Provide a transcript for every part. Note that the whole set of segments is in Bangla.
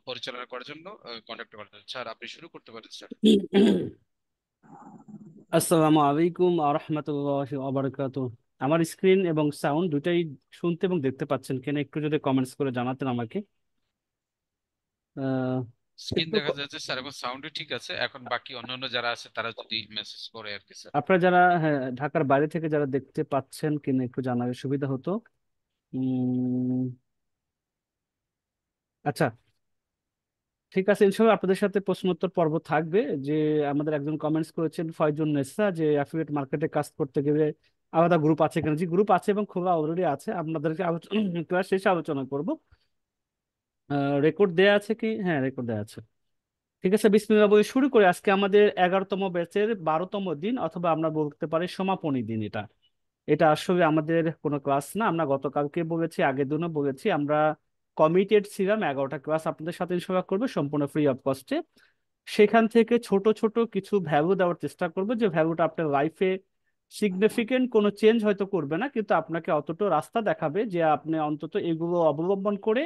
পরিচালনা করার জন্য কন্ট্যাক্ট করেন। স্যার আপনি শুরু করতে পারেন স্যার। আসসালামু আলাইকুম আরহামতুল্লাহ আবরকাত। আমার স্ক্রিন এবং সাউন্ড দুটাই শুনতে এবং দেখতে পাচ্ছেন কিনা একটু যদি কমেন্টস করে জানাতেন আমাকে। আহ, স্ক্রিন একটু দেখা যাচ্ছে স্যার, এখন সাউন্ডও ঠিক আছে। এখন বাকি অন্যান্য যারা আছে তারা যদি মেসেজ করে আর কি স্যার। আপনারা যারা, হ্যাঁ, ঢাকার বাইরে থেকে যারা দেখতে পাচ্ছেন কিনা একটু জানালে সুবিধা হতো। উম, আচ্ছা, ঠিক আছে, ইনশাল্লাহ আপনাদের সাথে প্রশ্নোত্তর পর্ব থাকবে। যে আমাদের একজন কমেন্টস করেছেন ফয়জুন নেসা, যে অ্যাফিলিয়েট মার্কেটে কাজ করতে গেলে আলাদা গ্রুপ আছে কিনা। যে গ্রুপ আছে এবং খোলা অলরেডি আছে, আপনাদেরকে আলোচনা ক্লাস শেষে আলোচনা করব। রেকর্ড দেয়া আছে কি? হ্যাঁ, রেকর্ড দেয়া আছে। ঠিক আছে, বিসমিল্লাহ বলে শুরু করে আজকে আমাদের 11তম ব্যাচের 12তম দিন, অথবা আমরা বলতে পারি সমাপনী দিন। এটা এটা আসলে আমাদের কোনো ক্লাস না। আমরা গতকালকে বলেছি, আগের দিনও বলেছি, আমরা কমিটেড ছিলাম 11টা ক্লাস আপনাদের সাথে ইনশাল্লাহ করবে সম্পূর্ণ ফ্রি অফ কস্টে। সেখান থেকে ছোট ছোট কিছু ভ্যালু দেওয়ার চেষ্টা করবো, যে ভ্যালুটা আপনার লাইফে সিগনিফিকেন্ট কোনো চেঞ্জ হয়তো করবে না, কিন্তু আপনাকে অতটা রাস্তা দেখাবে যে আপনি অন্তত এগুলো অবলম্বন করে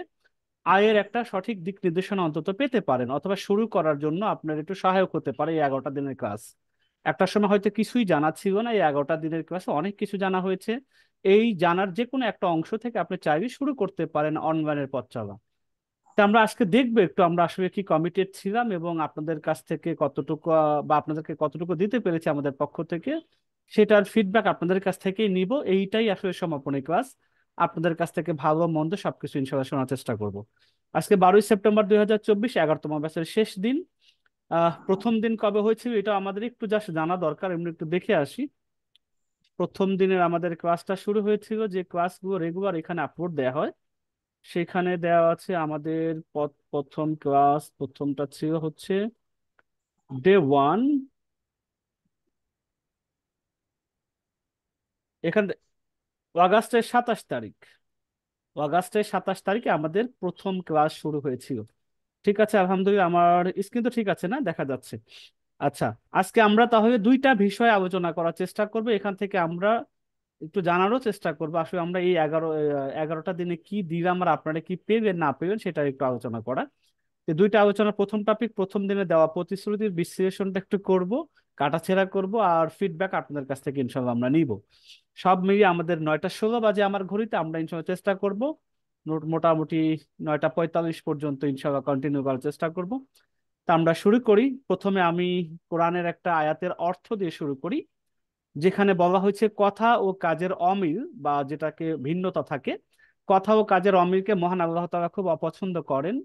আয়ের একটা সঠিক দিক নির্দেশনা অন্তত পেতে পারেন, অথবা শুরু করার জন্য আপনার একটু সহায়ক হতে পারে এই 11টা দিনের ক্লাস। একটা সময় হয়তো কিছুই জানা ছিল না, এই 11টা দিনের ক্লাসে অনেক কিছু জানা হয়েছে। এই জানার যে কোনো একটা অংশ থেকে আপনি চাইলে শুরু করতে পারেন অনলাইনের পথ চলা। তা আমরা আজকে দেখবো একটু আমরা আসলে কি কমিটেড ছিলাম এবং আপনাদের কাছ থেকে কতটুকু বা আপনাদেরকে কতটুকু দিতে পেরেছি আমাদের পক্ষ থেকে, সেটার ফিডব্যাক আপনাদের কাছ থেকেই নিব। এইটাই আসলে সমাপনী ক্লাস। আপনাদের কাছ থেকে ভালো মন্দ সবকিছু ইনশাআল্লাহ শোনার চেষ্টা করব। আজকে 12ই সেপ্টেম্বর 2024, 11তম ব্যাচের শেষ দিন। প্রথম দিন কবে হয়েছিল এটা আমাদের একটু জাস্ট জানা দরকার, এমনি একটু দেখে আসি। প্রথম দিনের আমাদের ক্লাসটা শুরু হয়েছিল, যে ক্লাসগুলো রেগুলার এখানে আপলোড দেওয়া হয় সেখানে দেওয়া আছে আমাদের। প্রথম ক্লাস, প্রথমটা ছিল হচ্ছে ডে 1। এখানে আগস্টের 27 তারিখ, আগস্টের 27 তারিখে আমাদের প্রথম ক্লাস শুরু হয়েছিল। ঠিক আছে, আলহামদুলিল্লাহ আমার স্ক্রিন তো ঠিক আছে না, দেখা যাচ্ছে? আচ্ছা, আজকে আমরা তাহলে দুইটা বিষয় আলোচনা করার চেষ্টা করব। এখান থেকে আমরা একটু জানারও চেষ্টা করবো আসলে আমরা এই 11টা দিনে কি দিলাম আর আপনারা কি পেবেন না পেবেন সেটা একটু আলোচনা করা। এই দুইটা আলোচনা, প্রথম টপিক প্রথম দিনে দেওয়া প্রতিশ্রুতির বিশ্লেষণটা একটু করব, কাটাছেঁড়া করব, আর ফিডব্যাক আপনাদের কাছ থেকে ইনশাল্লাহ আমরা নিব। সব মিলিয়ে আমাদের 9টা 16 বাজে আমার ঘড়িতে, আমরা ইনশাল্লাহ চেষ্টা করব মোটামুটি 9টা 45 পর্যন্ত ইনশাল্লাহ কন্টিনিউ করার চেষ্টা করব। তা আমরা শুরু করি। প্রথমে আমি কোরআনের একটা আয়াতের অর্থ দিয়ে শুরু করি, যেখানে বলা হয়েছে কথা ও কাজের অমিল বা যেটাকে ভিন্নতা থাকে, কথা ও কাজের অমিলকে মহান আল্লাহ তাআলা খুব অপছন্দ করেন।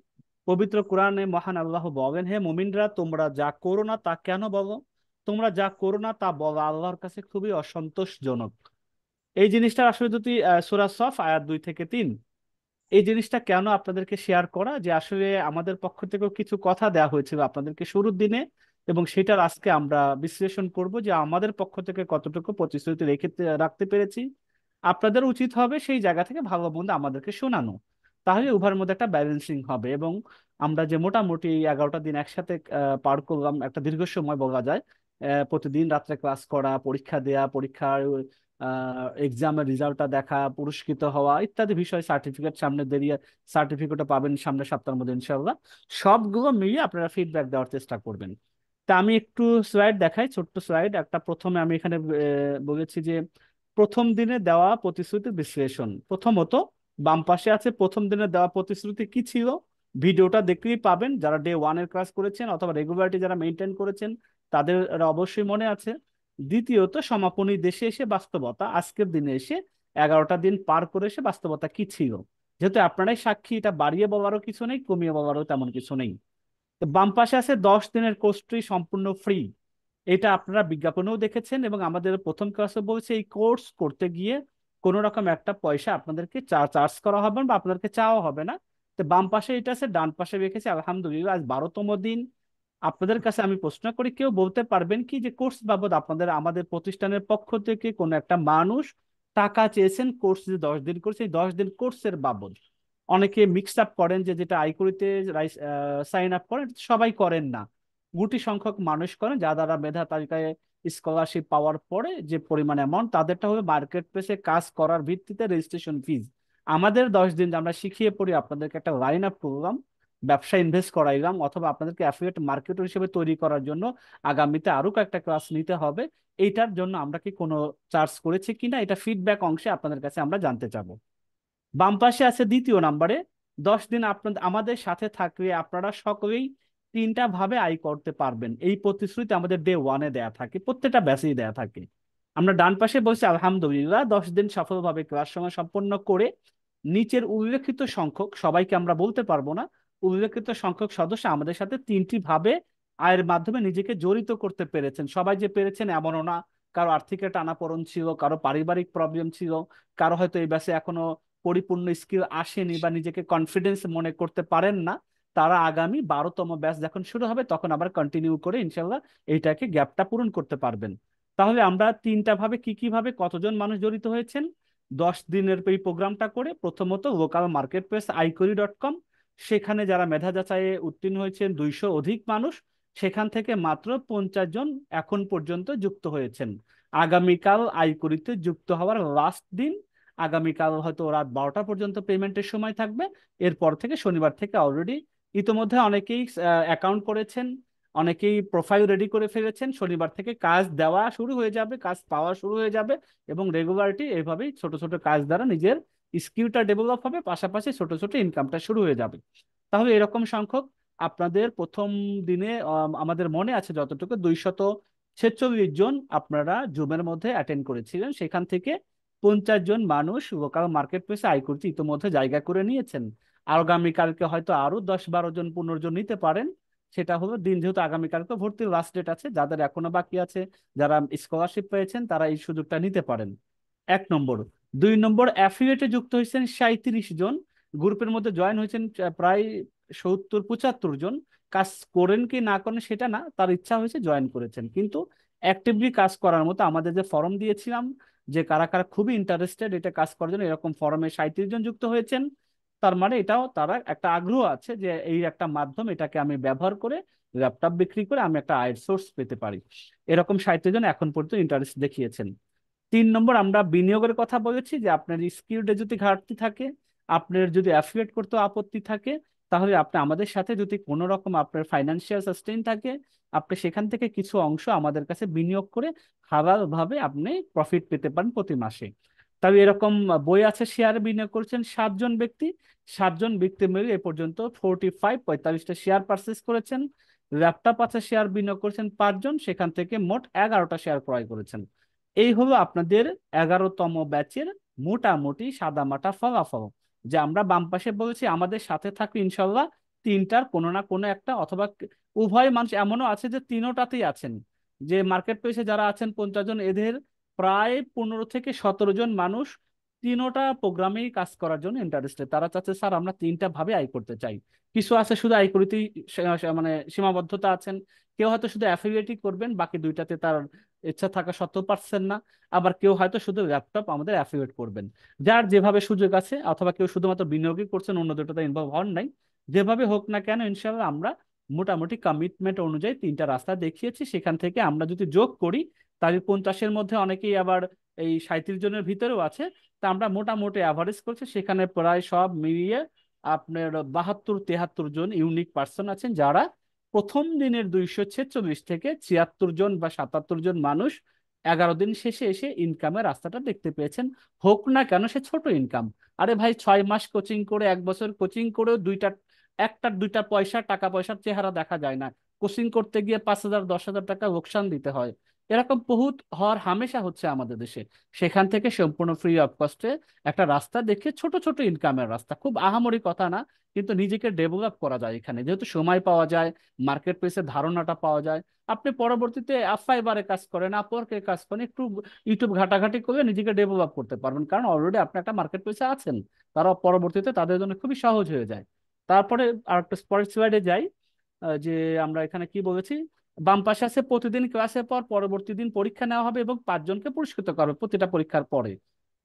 পবিত্র কোরআনে মহান আল্লাহ বলেন, হে মুমিনরা, তোমরা যা করো না তা কেন বলো? তোমরা যা করো না তা বলা আল্লাহর কাছে খুবই অসন্তোষজনক। এই জিনিসটা আসলে যদি সূরা সফ আয়াত 2 থেকে 3, এই জিনিসটা কেন আপনাদেরকে শেয়ার করা, যে আসলে আমাদের পক্ষ থেকেও কিছু কথা দেওয়া হয়েছিল আপনাদেরকে শুরুর দিনে, এবং সেটার আজকে আমরা বিশ্লেষণ করব যে আমাদের পক্ষ থেকে কতটুকু প্রতিশ্রুতি রাখতে পেরেছি। আপনাদের উচিত হবে সেই জায়গা থেকে ভালো মন্দ আমাদেরকে শোনানো। তাহলে উভয়ের মধ্যে একটা ব্যালেন্সিং হবে, এবং আমরা যে মোটামুটি 11টা দিন একসাথে পার করলাম, একটা দীর্ঘ সময় বলা যায়। প্রতিদিন রাত্রে ক্লাস করা, পরীক্ষা দেয়া, পরীক্ষার এক্সামের রেজাল্টটা দেখা, পুরস্কৃত হওয়া ইত্যাদি বিষয়, সার্টিফিকেট সামনে দেরিয়ে সার্টিফিকেটও পাবেন সামনে সপ্তাহের মধ্যে ইনশাল্লাহ। সবগুলো মিলিয়ে আপনারা ফিডব্যাক দেওয়ার চেষ্টা করবেন। তা আমি একটু স্লাইড দেখাই, ছোট্ট স্লাইড একটা। প্রথমে আমি এখানে বলেছি যে প্রথম দিনে দেওয়া প্রতিশ্রুতির বিশ্লেষণ। প্রথমত বাম পাশে আছে প্রথম দিনে দেওয়া প্রতিশ্রুতি কি ছিল। ভিডিওটা দেখলেই পাবেন, যারা ডে 1 এর ক্লাস করেছেন অথবা রেগুলারিটি যারা মেনটেন করেছেন তাদের অবশ্যই মনে আছে। দ্বিতীয়ত সমাপনী দেশে এসে বাস্তবতা, আজকের দিনে এসে 11টা দিন পার করে এসে বাস্তবতা কি ছিল। যেহেতু আপনারাই সাক্ষী, এটা বাড়িয়ে বলারও কিছু নেই, কমিয়ে বলারও তেমন কিছু নেই। তো বাম পাশে আছে 10 দিনের কোর্সটি সম্পূর্ণ ফ্রি। এটা আপনারা বিজ্ঞাপনেও দেখেছেন এবং আমাদের প্রথম ক্লাসে বলছে এই কোর্স করতে গিয়ে কোনো রকম একটা পয়সা আপনাদেরকে চার্জ করা হবে না বা আপনাদেরকে চাওয়া হবে না। তো বাম পাশে এটা আছে, ডান পাশে রেখেছি আলহামদুলিল্লাহ আজ 12তম দিন। আপনাদের কাছে আমি প্রশ্ন করি, কেউ বলতে পারবেন কি যে কোর্স বাবদ আপনাদের আমাদের প্রতিষ্ঠানের পক্ষ থেকে কোনো একটা মানুষ টাকা চেয়েছেন কোর্স যে 10 দিন করছে, এই 10 দিন কোর্সের বাবদ? অনেকে মিক্স আপ করেন, যে যেটা আইকুরিতে সাইন আপ করেন, সবাই করেন না, গুটি সংখ্যক মানুষ করেন, যা দ্বারা মেধা তালিকায় স্কলারশিপ পাওয়ার পরে যে পরিমাণ অ্যামাউন্ট তাদেরটা হবে মার্কেট প্লেসে কাজ করার ভিত্তিতে রেজিস্ট্রেশন ফিজ। আমাদের 10 দিন যে আমরা শিখিয়ে পড়ি আপনাদেরকে একটা লাইন আপ করলাম, ব্যবসা ইনভেস্ট করাইলাম, অথবা আপনাদেরকে অ্যাফিলিয়েট মার্কেটর হিসেবে তৈরি করার জন্য আগামীতে আরো কয়েকটা ক্লাস নিতে হবে, এইটার জন্য আমরা কি কোনো চার্জ করেছি কিনা, এটা ফিডব্যাক অংশে আপনাদের কাছে আমরা জানতে চাবো। বাম পাশে আছে দ্বিতীয় নাম্বারে, 10 দিন আপনাদের আমাদের সাথে থাকলে আপনারা সকলেই তিনটা ভাবে আয় করতে পারবেন, এই প্রতিশ্রুতি আমাদের ডে 1-এ দেয়া থাকে, প্রত্যেকটা ব্যাচেই দেয়া থাকে। আমরা ডান পাশে বলছি আলহামদুলিল্লাহ 10 দিন সফলভাবে ক্লাস সময় সম্পন্ন করে নিচের উল্লেখিত সংখ্যক, সবাইকে আমরা বলতে পারবো না, উল্লেখিত সংখ্যক সদস্য আমাদের সাথে তিনটি ভাবে আয়ের মাধ্যমে নিজেকে জড়িত করতে পেরেছেন। সবাই যে পেরেছেন এমনও না, কারো আর্থিক টানাপোড়েন ছিল, কারো পারিবারিক প্রবলেম ছিল, কারো হয়তো এই ব্যাচে এখনো পরিপূর্ণ স্কিল আসেনি বা নিজেকে কনফিডেন্স মনে করতে পারেন না, তারা আগামী 12তম ব্যাচ যখন শুরু হবে তখন আবার কন্টিনিউ করে ইনশাল্লাহ এইটাকে গ্যাপটা পূরণ করতে পারবেন। তাহলে আমরা তিনটা ভাবে কি কি ভাবে কতজন মানুষ জড়িত হয়েছেন 10 দিনের এই প্রোগ্রামটা করে? প্রথমত লোকাল মার্কেট প্লেস iQuery.com, সেখানে যারা মেধা যাচাইয়ে উত্তীর্ণ হয়েছেন 200 অধিক মানুষ, সেখান থেকে মাত্র 50 জন এখন পর্যন্ত যুক্ত হয়েছেন। আগামীকাল আইকুরিতে যুক্ত হওয়ার লাস্ট দিন, আগামীকাল হয়তো রাত 12টা পর্যন্ত পেমেন্টের সময় থাকবে। এরপর থেকে শনিবার থেকে অলরেডি ইতোমধ্যে অনেকেই অ্যাকাউন্ট করেছেন, অনেকেই প্রোফাইল রেডি করে ফেলেছেন, শনিবার থেকে কাজ দেওয়া শুরু হয়ে যাবে, কাজ পাওয়া শুরু হয়ে যাবে, এবং রেগুলারিটি এইভাবেই ছোট ছোট কাজ দ্বারা নিজের স্কিলটা ডেভেলপ হবে, পাশাপাশি ছোট ছোট ইনকামটা শুরু হয়ে যাবে। তাহলে এরকম সংখ্যক আপনাদের প্রথম দিনে আমাদের মনে আছে যতটুকু 246 জন আপনারা জুমের মধ্যে অ্যাটেন্ড করেছিলেন, সেখান থেকে 50 জন মানুষ লোকাল মার্কেট প্লেসে আয় করতে ইতিমধ্যে জায়গা করে নিয়েছেন। আগামীকালকে হয়তো আরো 10-12 জন 15 জন নিতে পারেন। সেটা হলো দিন, যেহেতু আগামীকালকে ভর্তির লাস্ট ডেট আছে, যাদের এখনো বাকি আছে, যারা স্কলারশিপ পেয়েছেন তারা এই সুযোগটা নিতে পারেন। 1 নম্বর। 2 নম্বর, অ্যাফিলিয়েটে যুক্ত হয়েছেন 37 জন, গ্রুপের মধ্যে জয়েন হয়েছেন প্রায় 70-75 জন। কাজ করেন কি না করেন সেটা না, তার ইচ্ছা হয়েছে জয়েন করেছেন, কিন্তু অ্যাক্টিভলি কাজ করার মতো আমাদের যে ফর্ম দিয়েছিলাম যে কারা কারা খুবই ইন্টারেস্টেড এটা কাজ করার জন্য, এরকম ফর্মে 37 জন যুক্ত হয়েছেন। তার মানে এটাও তারা একটা আগ্রহ আছে যে এই একটা মাধ্যম, এটাকে আমি ব্যবহার করে ল্যাপটপ বিক্রি করে আমি একটা আয়ের সোর্স পেতে পারি। এরকম 37 জন এখন পর্যন্ত ইন্টারেস্ট দেখিয়েছেন। 3 নম্বর, আমরা বিনিয়োগের কথা বলেছি যে আপনার স্কিলডে যদি ঘাটতি থাকে, আপনার যদি অ্যাফিলিয়েট করতে আপত্তি থাকে, তাহলে আপনি আমাদের সাথে যদি কোনো রকম আপনার ফাইন্যান্সিয়াল সাস্টেইন থাকে, আপনি সেখান থেকে কিছু অংশ আমাদের কাছে বিনিয়োগ করে হালালভাবে আপনি প্রফিট পেতে পারেন প্রতি মাসে। তবে এরকম বই আছে, শেয়ারে বিনিয়োগ করেছেন 7 জন ব্যক্তি, 7 জন ব্যক্তি মিলে এ পর্যন্ত 45-45টা শেয়ার পারচেস করেছেন। ল্যাপটপ আছে, শেয়ার বিনিয়োগ করেছেন 5 জন, সেখান থেকে মোট 11টা শেয়ার ক্রয় করেছেন। এই হলো আপনাদের 11তম ব্যাচের মোটামুটি সাদামাটা ফলাফল। যে আমরা বাম পাশে বলেছি আমাদের সাথে থাকলে ইনশাল্লাহ তিনটার কোনো না কোনো একটা, অথবা উভয় মানুষ এমনও আছে যে তিনোটাতেই আছেন। যে মার্কেট প্লেসে যারা আছেন 50 জন, এদের প্রায় 15 থেকে 17 জন মানুষ তিনোটা প্রোগ্রামেই কাজ করার জন্য ইন্টারেস্টেড। তারা চাচ্ছে স্যার আমরা তিনটা ভাবে আয় করতে চাই। কিছু আছে শুধু আয় করিতেই মানে সীমাবদ্ধতা আছেন, কেউ হয়তো শুধু অ্যাফিলিয়েটই করবেন, বাকি দুইটাতে তার ইচ্ছা থাকা সত্ত্বেও পারছেন না। আবার কেউ হয়তো শুধু ল্যাপটপ আমাদের অ্যাফিলিয়েট করবেন, যার যেভাবে সুযোগ আছে, অথবা কেউ শুধুমাত্র বিনিয়োগই করছেন, অন্য দুটোতে ইনভলভ হন নাই। যেভাবে হোক না কেন ইনশাআল্লাহ আমরা মোটামুটি কমিটমেন্ট অনুযায়ী তিনটা রাস্তা দেখিয়েছি। সেখান থেকে আমরা যদি যোগ করি তাহলে 50-এর মধ্যে অনেকেই আবার এই 37 জনের ভিতরেও আছে। তা আমরা মোটামুটি অ্যাভারেজ করছি, সেখানে প্রায় সব মিলিয়ে আপনার 72-73 জন ইউনিক পার্সন আছেন, যারা প্রথম দিনের 246 থেকে 76 জন বা 77 জন মানুষ 11 দিন শেষে এসে ইনকামের রাস্তাটা দেখতে পেয়েছেন। হোক না কেন সে ছোট ইনকাম। আরে ভাই, 6 মাস কোচিং করে, 1 বছর কোচিং করেও একটা দুইটা পয়সা, টাকা পয়সার চেহারা দেখা যায় না। কোচিং করতে গিয়ে 5,000-10,000 টাকা লোকসান দিতে হয়। এরকম বহুত হওয়ার হামেশা হচ্ছে আমাদের দেশে। সেখান থেকে সম্পূর্ণ ফ্রি অফ কস্টে একটা রাস্তা দেখে, ছোট ছোট ইনকামের রাস্তা, খুব আহামরি কথা না, কিন্তু নিজেকে ডেভেলপ করা যায় এখানে, যেহেতু সময় পাওয়া যায়, মার্কেট প্লেসের ধারণাটা পাওয়া যায়। আপনি পরবর্তীতে ফাইবারে কাজ করেন, আপওয়ার্কে কাজ করেন, একটু ইউটিউব ঘাটাঘাটি করে নিজেকে ডেভেলপ করতে পারবেন, কারণ অলরেডি আপনি একটা মার্কেট প্লেসে আছেন। তারা পরবর্তীতে তাদের জন্য খুবই সহজ হয়ে যায়। তারপরে আর একটা পরের স্লাইডে যাই। যে আমরা এখানে কি বলেছি, বাম পাশে আছে প্রতিদিন ক্লাসের পর পরবর্তী দিন পরীক্ষা নেওয়া হবে এবং 5 জনকে পুরস্কৃত করা হবে প্রতিটা পরীক্ষার পরে।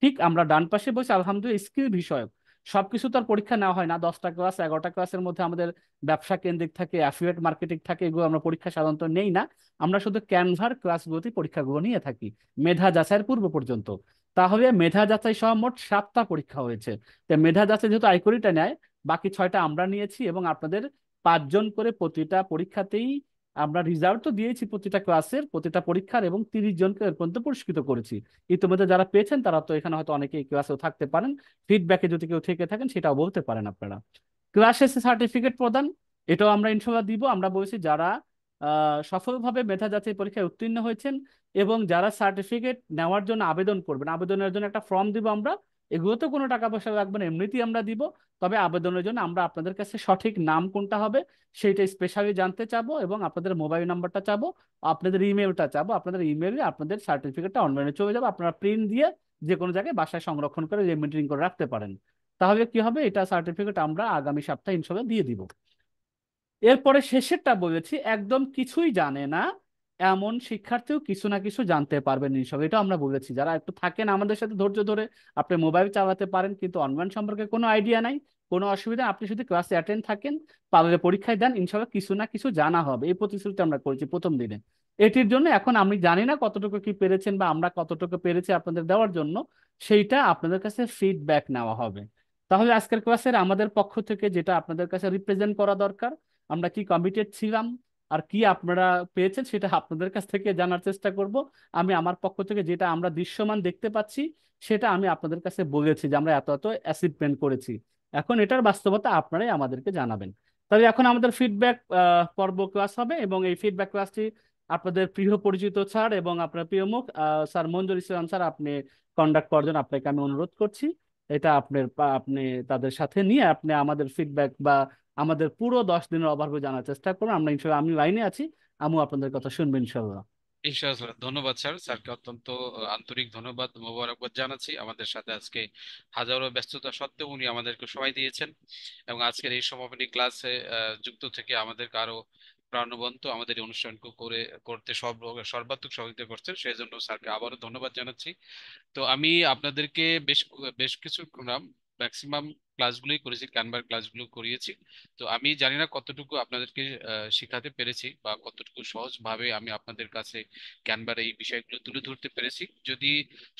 ঠিক আমরা ডান পাশে বসে আলহামদুলিল্লাহ স্কিল বিষয়ক সবকিছু তো আর পরীক্ষা নেওয়া হয় না। 10টা ক্লাস 11টা ক্লাসের মধ্যে আমাদের ব্যবসা কেন্দ্রিক থাকে, অ্যাফিলিয়েট মার্কেটিং থাকে, এগুলো আমরা পরীক্ষা সাধারণত নেই না। আমরা শুধু ক্যানভার ক্লাসগুলোতে পরীক্ষাগুলো নিয়ে থাকি মেধা যাচাইয়ের পূর্ব পর্যন্ত। তাহলে মেধা যাচাই সহ মোট 7টা পরীক্ষা হয়েছে। তো মেধা যাচাই যেহেতু আইকরিটা নেয়, বাকি 6টা আমরা নিয়েছি, এবং আপনাদের 5 জন করে প্রতিটা পরীক্ষাতেই আমরা রেজাল্ট তো দিয়েছি, প্রতিটা ক্লাসের প্রতিটা পরীক্ষার, এবং 30 জনকে এর পর্যন্ত পুরস্কৃত করেছি। ইতিমধ্যে যারা পেয়েছেন তারা তো এখানে হয়তো অনেকে এই ক্লাসেও থাকতে পারেন, ফিডব্যাকে যদি কেউ থেকে থাকেন সেটাও বলতে পারেন আপনারা। ক্লাস শেষে সার্টিফিকেট প্রদান, এটাও আমরা ইনশাল্লাহ দিব। আমরা বলছি যারা সফলভাবে মেধা যাচাই পরীক্ষায় উত্তীর্ণ হয়েছেন এবং যারা সার্টিফিকেট নেওয়ার জন্য আবেদন করবেন, আবেদনের জন্য একটা ফর্ম দিব আমরা। এগুলোতে কোনো টাকা পয়সা লাগবে না, এমনিতেই আমরা দিব। তবে আবেদনের জন্য আমরা আপনাদের কাছে সঠিক নাম কোনটা হবে সেইটা স্পেশালি জানতে চাবো, এবং আপনাদের মোবাইল নাম্বারটা চাবো, আপনাদের ইমেলটা চাবো। আপনাদের ইমেলে আপনাদের সার্টিফিকেটটা অনলাইনে চলে যাবে, আপনারা প্রিন্ট দিয়ে যে কোনো জায়গায় বাসায় সংরক্ষণ করে মেনটেন করে রাখতে পারেন। তাহলে কি হবে, এটা সার্টিফিকেট আমরা আগামী সপ্তাহে ইনশাল্লাহ দিয়ে দিব। এরপরে শেষেরটা বলেছি, একদম কিছুই জানে না এমন শিক্ষার্থীও কিছু না কিছু জানতে পারবেন ইনশাল্লাহ, এটা আমরা বলেছি। যারা একটু থাকেন আমাদের সাথে ধৈর্য ধরে, আপনি মোবাইল চালাতে পারেন কিন্তু অনলাইন সম্পর্কে কোনো আইডিয়া নাই, কোনো অসুবিধা, আপনি শুধু ক্লাসে অ্যাটেন্ড থাকেন, পারলে পরীক্ষায় দেন, ইনশাল্লাহ কিছু না কিছু জানা হবে। এই প্রতিশ্রুতি আমরা করেছি প্রথম দিনে। এটির জন্য এখন আমি জানি না কতটুকু কি পেরেছেন বা আমরা কতটুকু পেরেছি আপনাদের দেওয়ার জন্য, সেইটা আপনাদের কাছে ফিডব্যাক নেওয়া হবে। তাহলে আজকের ক্লাসের আমাদের পক্ষ থেকে যেটা আপনাদের কাছে রিপ্রেজেন্ট করা দরকার, আমরা কি কমিটেড ছিলাম আর কি আপনারা পেয়েছেন, সেটা আপনাদের কাছ থেকে জানার চেষ্টা করব। আমি আমার পক্ষ থেকে যেটা আমরা দৃশ্যমান দেখতে পাচ্ছি সেটা আমি আপনাদের কাছে বলেছি যে আমরা এত এত অ্যাচিভমেন্ট করেছি। এখন এটার বাস্তবতা আপনারাই আমাদেরকে জানাবেন। তাহলে এখন আমাদের ফিডব্যাক পর্ব ক্লাস হবে, এবং এই ফিডব্যাক ক্লাসটি আপনাদের প্রিয় পরিচিত স্যার এবং আপনার প্রিয় মুখ স্যার মঞ্জুর ইসলাম স্যার আপনি কন্ডাক্ট করার জন্য আপনাকে আমি অনুরোধ করছি। এটা আপনার আপনি তাদের সাথে নিয়ে আপনি আমাদের ফিডব্যাক বা আমাদের পুরো 10 দিনের অভাবে জানার চেষ্টা করুন। আমরা ইনশাল্লাহ, আমি লাইনে আছি, আমিও আপনাদের কথা শুনবো ইনশাল্লাহ। ইনশাআল্লাহ। ধন্যবাদ স্যার, স্যারকে অত্যন্ত আন্তরিক ধন্যবাদ, মোবারকবাদ জানাচ্ছি। আমাদের সাথে আজকে হাজারো ব্যস্ততা সত্ত্বেও উনি আমাদেরকে সময় দিয়েছেন এবং আজকের এই সমাপনী ক্লাসে যুক্ত থেকে আমাদেরকে আরো প্রাণবন্ত আমাদের এই অনুষ্ঠানকে করতে সর্বাত্মক সহযোগিতা করছেন, সেই জন্য স্যারকে আবারও ধন্যবাদ জানাচ্ছি। তো আমি আপনাদেরকে বেশ বেশ কিছু ম্যাক্সিমাম ক্লাসগুলোই করেছি, ক্যানভার ক্লাসগুলো করিয়েছি। তো আমি জানি না কতটুকু আপনাদেরকে শেখাতে পেরেছি বা কতটুকু সহজভাবে আমি আপনাদের কাছে ক্যানভার এই বিষয়গুলো তুলে ধরতে পেরেছি। যদি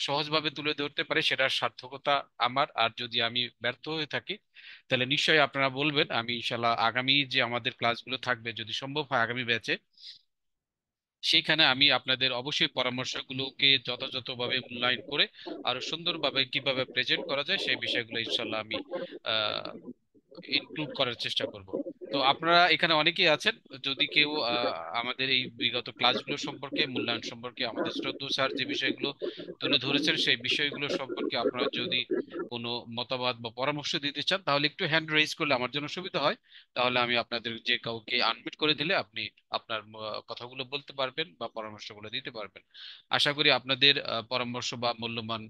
সহজভাবে তুলে ধরতে পারে সেটার সার্থকতা আমার, আর যদি আমি ব্যর্থ হয়ে থাকি তাহলে নিশ্চয়ই আপনারা বলবেন। আমি ইনশাল্লাহ আগামী যে আমাদের ক্লাসগুলো থাকবে, যদি সম্ভব হয় আগামী ব্যাচে, সেইখানে আমি আপনাদের অবশ্যই পরামর্শগুলোকে যথাযথভাবে মূল্যায়ন করে আরো সুন্দরভাবে কিভাবে প্রেজেন্ট করা যায় সেই বিষয়গুলো ইনশাল্লাহ আমি আহ ইনক্লুড করার চেষ্টা করব। তো আপনারা এখানে অনেকেই আছেন, যদি কেউ আমাদের এই বিগত ক্লাসগুলো সম্পর্কে, মূল্যায়ন সম্পর্কে, আমাদের শ্রদ্ধেয় স্যার যে বিষয়গুলো তুলে ধরেছেন সেই বিষয়গুলো সম্পর্কে আপনারা যদি কোনো মতামত বা পরামর্শ দিতে চান তাহলে একটু হ্যান্ড রেইজ করলে আমার জন্য সুবিধা হয়। তাহলে আমি আপনাদের যে কাউকে আনমিউট করে দিলে আপনি আপনার কথাগুলো বলতে পারবেন বা পরামর্শগুলো দিতে পারবেন। আশা করি আপনাদের পরামর্শ বা মূল্যবান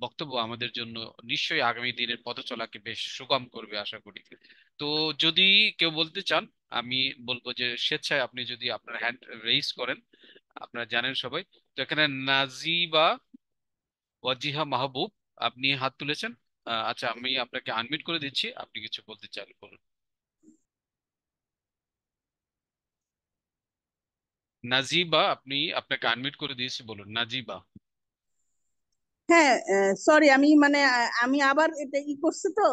বক্তব্য আমাদের জন্য নিশ্চয়ই আগামী দিনের পথ চলাকে বেশ সুগম করবে আশা করি। তো যদি কেউ বলতে চান, আমি বলবো যে স্বেচ্ছায় আপনি যদি আপনার হ্যান্ড রেইজ করেন। আপনারা জানেন সবাই। তো এখানে নাজিবা ওয়াজিহা মাহবুব, আপনি হাত তুলেছেন। আচ্ছা, আমি আপনাকে আনমিউট করে দিচ্ছি, আপনি কিছু বলতে চান বলুন। নাজিবা, আপনাকে আনমিউট করে দিয়েছি, বলুন নাজিবা। হ্যাঁ, সরি, আমি মানে আমি আবার এটা করছি তো,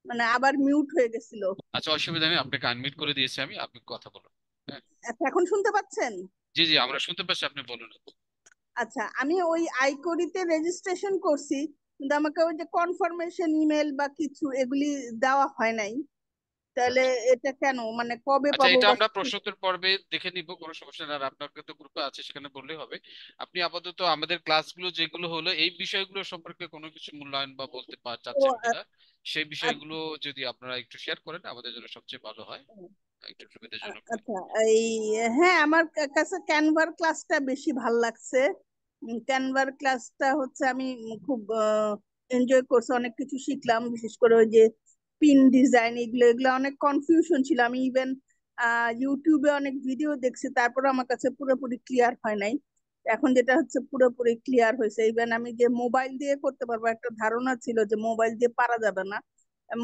মানে আবার মিউট হয়ে গেছিল। আচ্ছা, অসুবিধা নেই, আপনাকে আনমিউট করে দিয়েছি আমি, আপনি কথা বলুন। হ্যাঁ। আচ্ছা, এখন শুনতে পাচ্ছেন? জি জি, আমরা শুনতে পাচ্ছি, আপনি বলুন। আচ্ছা, আমি ওই আইকরিতে রেজিস্ট্রেশন করছি, কিন্তু আমাকে ওই যে কনফার্মেশন ইমেল বা কিছু এগুলি দেওয়া হয় নাই। তাহলে আচ্ছা এটা কেন, মানে কবে আচ্ছা, পাবো এটা বা আমরা প্রশ্নোত্তর পর্বে দেখে নিব, কোনো সমস্যা না। আর আপনার তো গ্রুপে আছে, সেখানে বললেই হবে। আপনি আপাতত আমাদের ক্লাসগুলো যেগুলো হলো এই বিষয়গুলো সম্পর্কে কোনো কিছু মূল্যায়ন বা বলতে ও, চাচ্ছেন কিনা সেই বিষয়গুলো যদি আপনারা একটু শেয়ার করেন আমাদের জন্য সবচেয়ে ভালো হয়, একটু সুবিধাজনক হয়। আচ্ছা, এই, হ্যাঁ, আমার কাছে ক্যানভার ক্লাসটা বেশি ভাল লাগছে। ক্যানভার ক্লাসটা হচ্ছে আমি খুব এনজয় করছি, অনেক কিছু শিখলাম, বিশেষ করে ওই যে পিন ডিজাইন, এগুলো এগুলো অনেক কনফিউশন ছিল। আমি ইভেন ইউটিউবে অনেক ভিডিও দেখছি, তারপর আমার কাছে পুরোপুরি ক্লিয়ার হয় নাই। এখন যেটা হচ্ছে পুরোপুরি ক্লিয়ার হয়েছে। ইভেন আমি যে মোবাইল দিয়ে করতে পারবো, একটা ধারণা ছিল যে মোবাইল দিয়ে পারা যাবে না,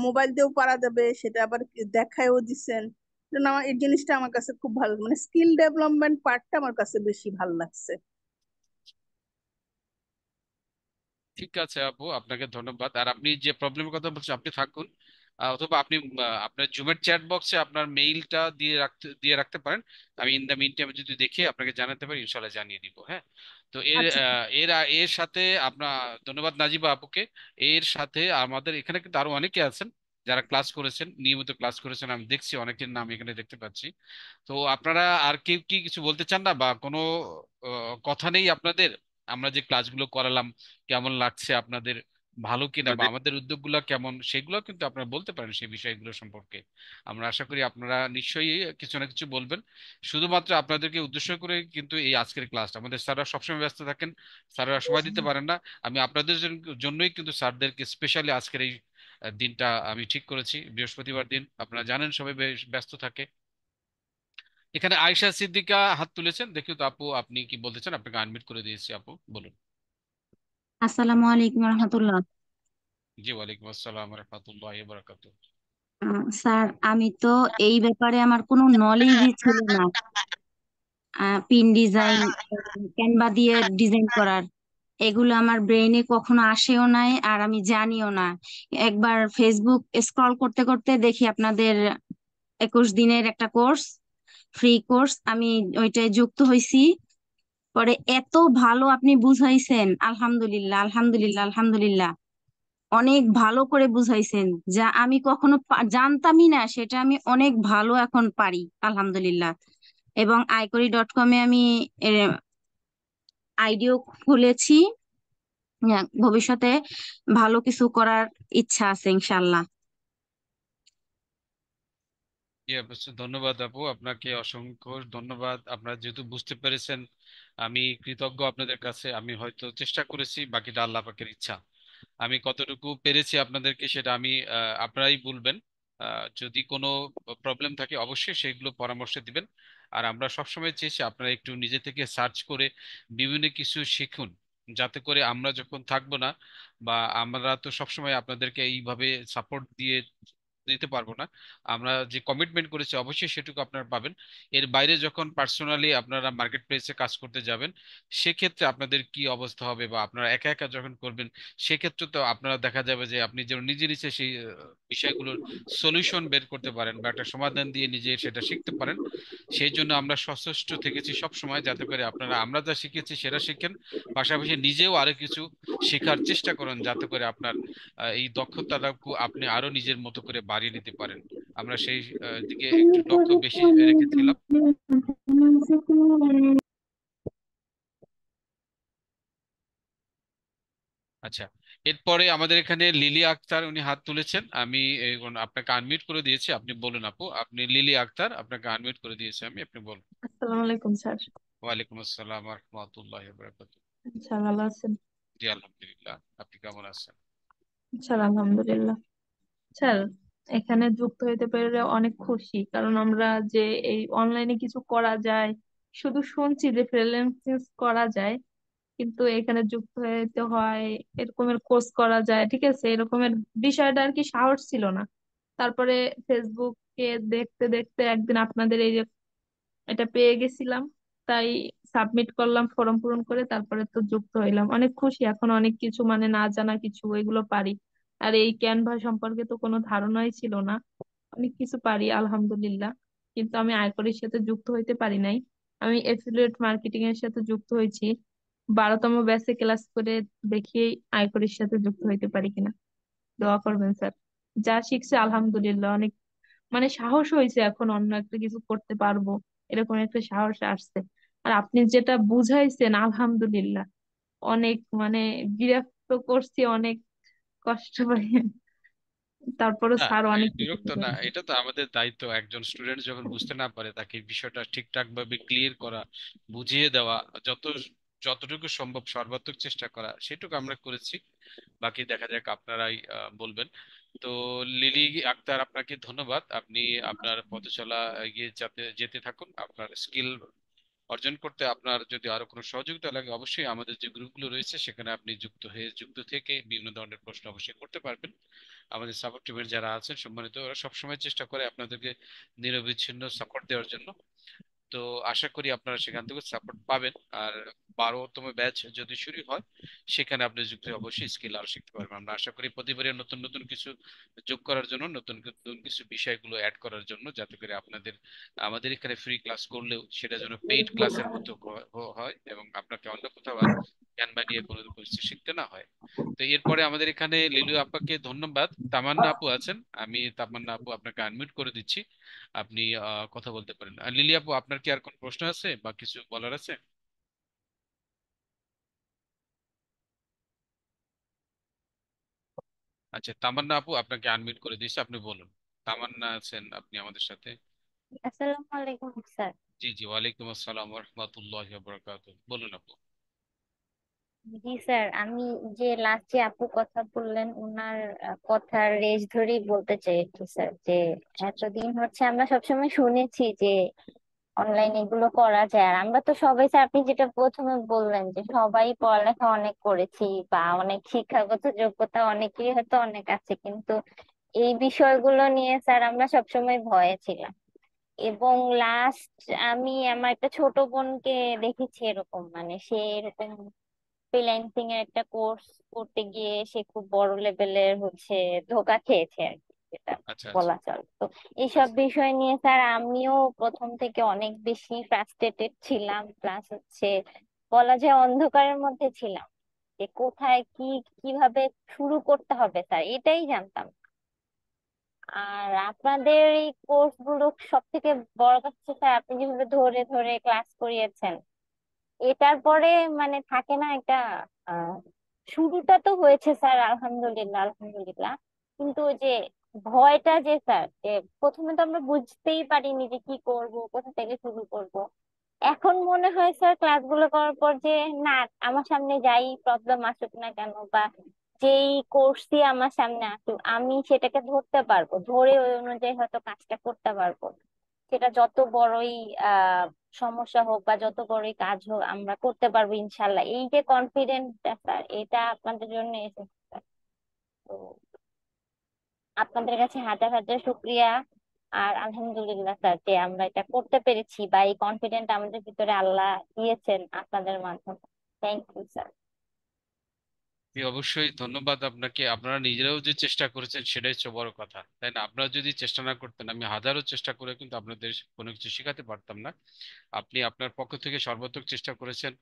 মোবাইল দিয়েও পারা যাবে, সেটা আবার দেখায়ও দিচ্ছেন। জন্য আমার এই জিনিসটা আমার কাছে খুব ভালো, মানে স্কিল ডেভেলপমেন্ট পার্টটা আমার কাছে বেশি ভালো লাগছে। ঠিক আছে আপু, আপনাকে ধন্যবাদ। আর আপনি যে প্রবলেমের কথা বলছেন আপনি থাকুন, অথবা আপনি আপনার জুমের চ্যাট বক্সে আপনার মেইলটা দিয়ে রাখতে পারেন। আমি ইন দ্য মিন টাইম যদি দেখে আপনাকে জানাতে পারি, ইনশাল্লাহ জানিয়ে দিব। হ্যাঁ, তো আচ্ছা। এর সাথে আপনার ধন্যবাদ নাজিবা আপুকে। এর সাথে আমাদের এখানে কিন্তু আরো অনেকে আছেন যারা ক্লাস করেছেন, নিয়মিত ক্লাস করেছেন, আমি দেখছি অনেকের নাম এখানে দেখতে পাচ্ছি। তো আপনারা আর কেউ কি কিছু বলতে চান না, বা কোনো কথা নেই আপনাদের? আমরা যে ক্লাসগুলো করালাম কেমন লাগছে আপনাদের, ভালো কিনা, বা আমাদের উদ্যোগগুলো কেমন, সেগুলো কিন্তু আপনারা বলতে পারেন সেই বিষয়গুলো সম্পর্কে। আমরা আশা করি আপনারা নিশ্চয়ই কিছু না কিছু বলবেন। শুধুমাত্র আপনাদেরকে উদ্দেশ্য করে কিন্তু এই আজকের ক্লাসটা, আমাদের স্যাররা সবসময় ব্যস্ত থাকেন, স্যাররা সময় দিতে পারেন না। আমি আপনাদের জন্যই কিন্তু স্যারদেরকে স্পেশালি আজকের এই দিনটা আমি ঠিক করেছি, বৃহস্পতিবার দিন, আপনারা জানেন সবাই বেশ ব্যস্ত থাকে। এখানে আয়েশা সিদ্দিকা হাত তুলেছেন, দেখি তো আপু আপনি কি বলতে চান? আপনাকে আনমিউট করে দিয়েছি, আপু বলুন। আসসালামু আলাইকুম রহমতুল্লাহ। জি, ওয়ালাইকুম আসসালাম রহমতুল্লাহ বারাকাতুহ। স্যার, আমি তো এই ব্যাপারে আমার কোনো নলেজই ছিল না। পিন ডিজাইন, ক্যানভা দিয়ে ডিজাইন করার, এগুলো আমার ব্রেইনে কখনো আসেও নাই, আর আমি জানিও না। একবার ফেসবুক স্ক্রল করতে করতে দেখি আপনাদের 21 দিনের একটা কোর্স, ফ্রি কোর্স, আমি ওইটায় যুক্ত হয়েছি। পরে এত ভালো আপনি বুঝাইছেন, আলহামদুলিল্লাহ আলহামদুলিল্লাহ আলহামদুলিল্লাহ। অনেক ভালো করে বুঝাইছেন, যা আমি কখনো জানতামই না, সেটা আমি অনেক ভালো এখন পারি আলহামদুলিল্লাহ। এবং আইকরি.কমে আমি আইডিও খুলেছি। ভবিষ্যতে ভালো কিছু করার ইচ্ছা আছে ইনশাল্লাহ। জি, অবশ্যই ধন্যবাদ আপু, আপনাকে অসংখ্য ধন্যবাদ। আপনারা যেহেতু বুঝতে পেরেছেন, আমি কৃতজ্ঞ আপনাদের কাছে। আমি হয়তো চেষ্টা করেছি, বাকিটা আল্লাহ পাকের ইচ্ছা। আমি কতটুকু পেরেছি আপনাদেরকে সেটা আমি আপনারাই বলবেন। যদি কোনো প্রবলেম থাকে অবশ্যই সেগুলো পরামর্শ দিবেন। আর আমরা সবসময় চেয়েছি আপনারা একটু নিজে থেকে সার্চ করে বিভিন্ন কিছু শিখুন, যাতে করে আমরা যখন থাকবো না, বা আমরা তো সবসময় আপনাদেরকে এইভাবে সাপোর্ট দিতে পারবো না। আমরা যে কমিটমেন্ট করেছি অবশ্যই সেটুকু আপনারা পাবেন। এর বাইরে যখন পার্সোনালি আপনারা মার্কেট প্লেসে কাজ করতে যাবেন, সেক্ষেত্রে আপনাদের কি অবস্থা হবে, বা আপনারা একা একা যখন করবেন, সেক্ষেত্রে তো আপনারা দেখা যাবে যে আপনি যেন নিজে নিজে সেই বিষয়গুলোর সলিউশন বের করতে পারেন, বা একটা সমাধান দিয়ে নিজে সেটা শিখতে পারেন। সেই জন্য আমরা সচেষ্ট থেকেছি সব সময়, যাতে করে আপনারা আমরা যা শিখেছি সেটা শিখেন, পাশাপাশি নিজেও আরো কিছু শেখার চেষ্টা করুন, যাতে করে আপনার এই দক্ষতাটাকে আপনি আরো নিজের মতো করে বাড়িয়ে নিতে পারেন। আমরা সেই দিকে একটু লক্ষ্য বেশি রেখেছিলাম। আচ্ছা, এরপরে আমাদের এখানে লিলি আক্তার উনি হাত তুলেছেন। আমি আপনাকে আনমিউট করে দিয়েছি, আপনি বলুন আপু। আপনি লিলি আক্তার, আপনাকে আনমিউট করে দিয়েছি আমি, আপনি বলুন। আসসালামু আলাইকুম স্যার। ওয়ালাইকুম আসসালাম রহমতুল্লাহ বারাকাতুহু। স্যার ভালো আছেন? জি, আলহামদুলিল্লাহ, আপনি কেমন আছেন? স্যার আলহামদুলিল্লাহ। স্যার, এখানে যুক্ত হইতে পেরে অনেক খুশি, কারণ আমরা যে এই অনলাইনে কিছু করা যায় শুধু শুনছি যে ফ্রিল্যান্সিং করা যায়, কিন্তু এখানে যুক্ত হইতে হয়, এরকমের কোর্স করা যায়, ঠিক আছে, এরকমের বিষয়টা আর কি সাহস ছিল না। তারপরে ফেসবুকে দেখতে দেখতে একদিন আপনাদের এই যে এটা পেয়ে গেছিলাম, তাই সাবমিট করলাম ফর্ম পূরণ করে, তারপরে তো যুক্ত হইলাম। অনেক খুশি, এখন অনেক কিছু মানে না জানা কিছু এগুলো পারি। আর এই ক্যানভা সম্পর্কে তো কোনো ধারণাই ছিল না, অনেক কিছু পারি আলহামদুলিল্লাহ। কিন্তু আমি আয়করের সাথে যুক্ত হইতে পারি নাই। আমি এফিলিয়েট মার্কেটিং এর সাথে যুক্ত হয়েছি, 12তম ব্যাচে ক্লাস করে দেখি আয়করের সাথে যুক্ত হইতে পারি কিনা। দোয়া করবেন স্যার। যা শিখছে আলহামদুলিল্লাহ, অনেক মানে সাহস হয়েছে, এখন অন্য একটা কিছু করতে পারবো এরকম একটা সাহস আসছে। আর আপনি যেটা বুঝাইছেন আলহামদুলিল্লাহ, অনেক মানে বিরক্ত করছি, অনেক কষ্ট পাই, তারপরে না, স্যার এই অনেক কিছু বিরক্ত না, বুঝাইছে। এটা তো আমাদের দায়িত্ব। একজন স্টুডেন্ট যখন বুঝতে না পারে তাকে এই বিষয়টা ঠিকঠাক ভাবে ক্লিয়ার করা, বুঝিয়ে দেওয়া, যত যতটুকু সম্ভব সর্বাত্মক চেষ্টা করা, সেটুকু আমরা করেছি। বাকি দেখা যাক, আপনারাই বলবেন। তো লিলি আক্তার, আপনাকে ধন্যবাদ। আপনি আপনার পথ চলা এগিয়ে যেতে থাকুন। আপনার স্কিল অর্জন করতে আপনার যদি আরো কোনো সহযোগিতা লাগে, অবশ্যই আমাদের যে গ্রুপগুলো রয়েছে সেখানে আপনি যুক্ত থেকে বিভিন্ন ধরনের প্রশ্ন অবশ্যই করতে পারবেন। আমাদের সাপোর্ট টিমের যারা আছেন সম্মানিত, ওরা সবসময় চেষ্টা করে আপনাদেরকে নিরবিচ্ছিন্ন সাপোর্ট দেওয়ার জন্য। তো আশা করি আপনারা সেখান থেকে সাপোর্ট পাবেন। আর 12তম ব্যাচ যদি শুরু হয়, সেখানে আপনি যুক্ত হয়ে অবশ্যই স্কিল আরো শিখতে পারবেন। আমরা আশা করি প্রতিবারে নতুন নতুন কিছু যোগ করার জন্য, নতুন নতুন কিছু বিষয়গুলো অ্যাড করার জন্য, যাতে করে আপনাদের আমাদের এখানে ফ্রি ক্লাস করলেও সেটা যেন পেইড ক্লাসের মতো হয়, এবং আপনাকে অন্য কোথাও আর জ্ঞান বানিয়ে কোনো কিছু শিখতে না হয়। তো এরপরে আমাদের এখানে লিলু আপাকে ধন্যবাদ। তামান্না আপু আছেন, আমি তামান্না আপু আপনাকে আনমিউট করে দিচ্ছি, আপনি কথা বলতে পারেন। আর লিলি আপু, আপনার কি আর কোনো প্রশ্ন আছে বা কিছু বলার আছে? আচ্ছা, তামান্না আপু আপনাকে আনমিউট করে দিয়েছে, আপনি বলুন। তামান্না আছেন আপনি আমাদের সাথে? আসসালামু আলাইকুম স্যার। জি জি, ওয়ালাইকুম আসসালাম ওয়া রাহমাতুল্লাহি ওয়া বারাকাতুহু। বলুন আপু। জি স্যার, আমি যে লাস্ট যে আপু কথা বললেন ওনার কথার রেশ ধরেই বলতে চাই একটু স্যার, যে আচ্ছা আচ্ছা। এতদিন হচ্ছে আমরা সবসময় শুনেছি যে অনলাইনে এগুলো করা যায়, আর আমরা তো সবাই স্যার, আপনি যেটা প্রথমে বললেন যে সবাই পড়ালেখা অনেক করেছি বা অনেক শিক্ষাগত যোগ্যতা অনেকেরই হয়তো অনেক আছে, কিন্তু এই বিষয়গুলো নিয়ে স্যার আমরা সবসময় ভয়ে ছিলাম। এবং লাস্ট আমি আমার একটা ছোট বোনকে দেখেছি এরকম, মানে সে এরকম ফ্রিল্যান্সিং এর একটা কোর্স করতে গিয়ে সে খুব বড় লেভেলের হচ্ছে ধোঁকা খেয়েছে আর কি, যেটা আচ্ছা আচ্ছা বলা চলে। তো এইসব আচ্ছা। বিষয় নিয়ে স্যার আমিও প্রথম থেকে অনেক বেশি ফ্রাস্ট্রেটেড ছিলাম, প্লাস হচ্ছে বলা যায় অন্ধকারের মধ্যে ছিলাম, যে কোথায় কি কিভাবে শুরু করতে হবে স্যার এটাই জানতাম না। আর আপনাদের এই কোর্স গুলো সব থেকে বড় কথা হচ্ছে স্যার, আপনি যেভাবে ধরে ধরে ক্লাস করিয়েছেন, এটার পরে মানে থাকে না একটা আহ শুরুটা তো হয়েছে স্যার, আলহামদুলিল্লাহ আলহামদুলিল্লাহ, কিন্তু ওই যে ভয়টা যে স্যার, যে প্রথমে তো আমরা বুঝতেই পারিনি যে কি করব, কোথা থেকে শুরু করব। এখন মনে হয় স্যার ক্লাসগুলো করার পর যে না, আমার সামনে যাই প্রবলেম আসুক না কেন বা যেই কোর্সই আমার সামনে আসুক, আমি সেটাকে ধরতে পারবো, ধরে ওই অনুযায়ী হয়তো কাজটা করতে পারবো। সেটা যত বড়ই আহ সমস্যা হোক বা যত বড়ই কাজ হোক আমরা করতে পারবো ইনশাল্লাহ। এই যে কনফিডেন্টটা স্যার, এটা আপনাদের জন্য এসেছে স্যার। তো আপনাদের কাছে হাজার হাজার শুক্রিয়া। আর আলহামদুলিল্লাহ স্যার যে আমরা এটা করতে পেরেছি, বা এই কনফিডেন্ট আমাদের ভিতরে আল্লাহ দিয়েছেন আপনাদের মাধ্যমে। Thank you sir. জি, অবশ্যই ধন্যবাদ আপনাকে। আপনারা নিজেরাও যে চেষ্টা করেছেন সেটাই হচ্ছে বড় কথা, তাই না? আপনারা যদি চেষ্টা না করতেন, আমি হাজারো চেষ্টা করে কিন্তু আপনাদের কোনো কিছু শেখাতে পারতাম না। আপনি আপনার পক্ষ থেকে সর্বাত্মক চেষ্টা করেছেন,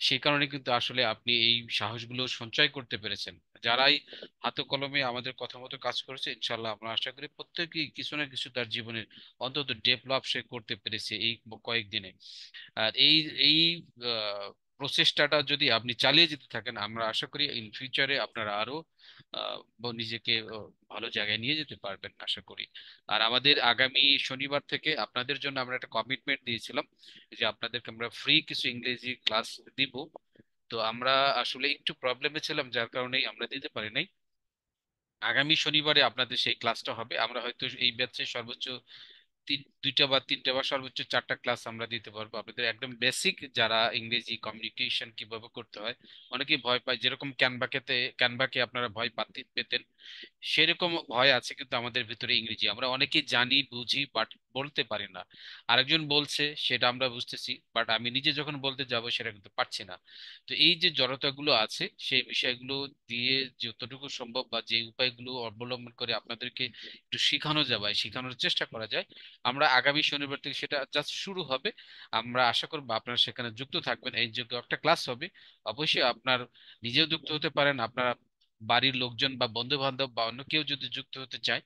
সেই কারণে কিন্তু আসলে আপনি এই সাহসগুলো সঞ্চয় করতে পেরেছেন। যারাই হাতে কলমে আমাদের কথা মতো কাজ করেছে, ইনশাল্লাহ আমরা আশা করি প্রত্যেকেই কিছু না কিছু তার জীবনের অন্তত ডেভেলপ সে করতে পেরেছে এই কয়েকদিনে। আর এই এই প্রচেষ্টাটা যদি আপনি চালিয়ে যেতে থাকেন, আমরা আশা করি ইন ফিউচারে আপনারা আরো নিজেকে ভালো জায়গায় নিয়ে যেতে পারবেন আশা করি। আর আমাদের আগামী শনিবার থেকে আপনাদের জন্য আমরা একটা কমিটমেন্ট দিয়েছিলাম যে আপনাদেরকে আমরা ফ্রি কিছু ইংরেজি ক্লাস দিব। তো আমরা আসলে একটু প্রবলেমে ছিলাম, যার কারণেই আমরা দিতে পারি নাই। আগামী শনিবারে আপনাদের সেই ক্লাসটা হবে। আমরা হয়তো এই ব্যাচে সর্বোচ্চ দুইটা বা তিনটা বা সর্বোচ্চ চারটা ক্লাস আমরা দিতে পারবো আপনাদের, একদম বেসিক যারা ইংরেজি কমিউনিকেশন কিভাবে করতে হয়। অনেকেই ভয় পায়, যেরকম ক্যানভাকে আপনারা ভয় পেতেন, সেরকম ভয় আছে কিন্তু আমাদের ভিতরে। ইংরেজি আমরা অনেকেই জানি বুঝি, বাট বলতে পারি না। আরেকজন বলছে সেটা আমরা বুঝতেছি, বাট আমি নিজে যখন বলতে যাব সেটা কিন্তু পারছি না। তো এই যে জড়তাগুলো আছে, সেই বিষয়গুলো দিয়ে যতটুকু সম্ভব বা যে উপায়গুলো অবলম্বন করে আপনাদেরকে একটু শেখানো যাবে, শেখানোর চেষ্টা করা যায়। আমরা আগামী শনিবার থেকে সেটা জাস্ট শুরু হবে। আমরা আশা করবো আপনারা সেখানে যুক্ত থাকবেন। এই যোগ্য একটা ক্লাস হবে, অবশ্যই আপনার নিজেও যুক্ত হতে পারেন, আপনারা বাড়ির লোকজন বা বন্ধু বান্ধব বা অন্য কেউ যদি যুক্ত হতে চায়,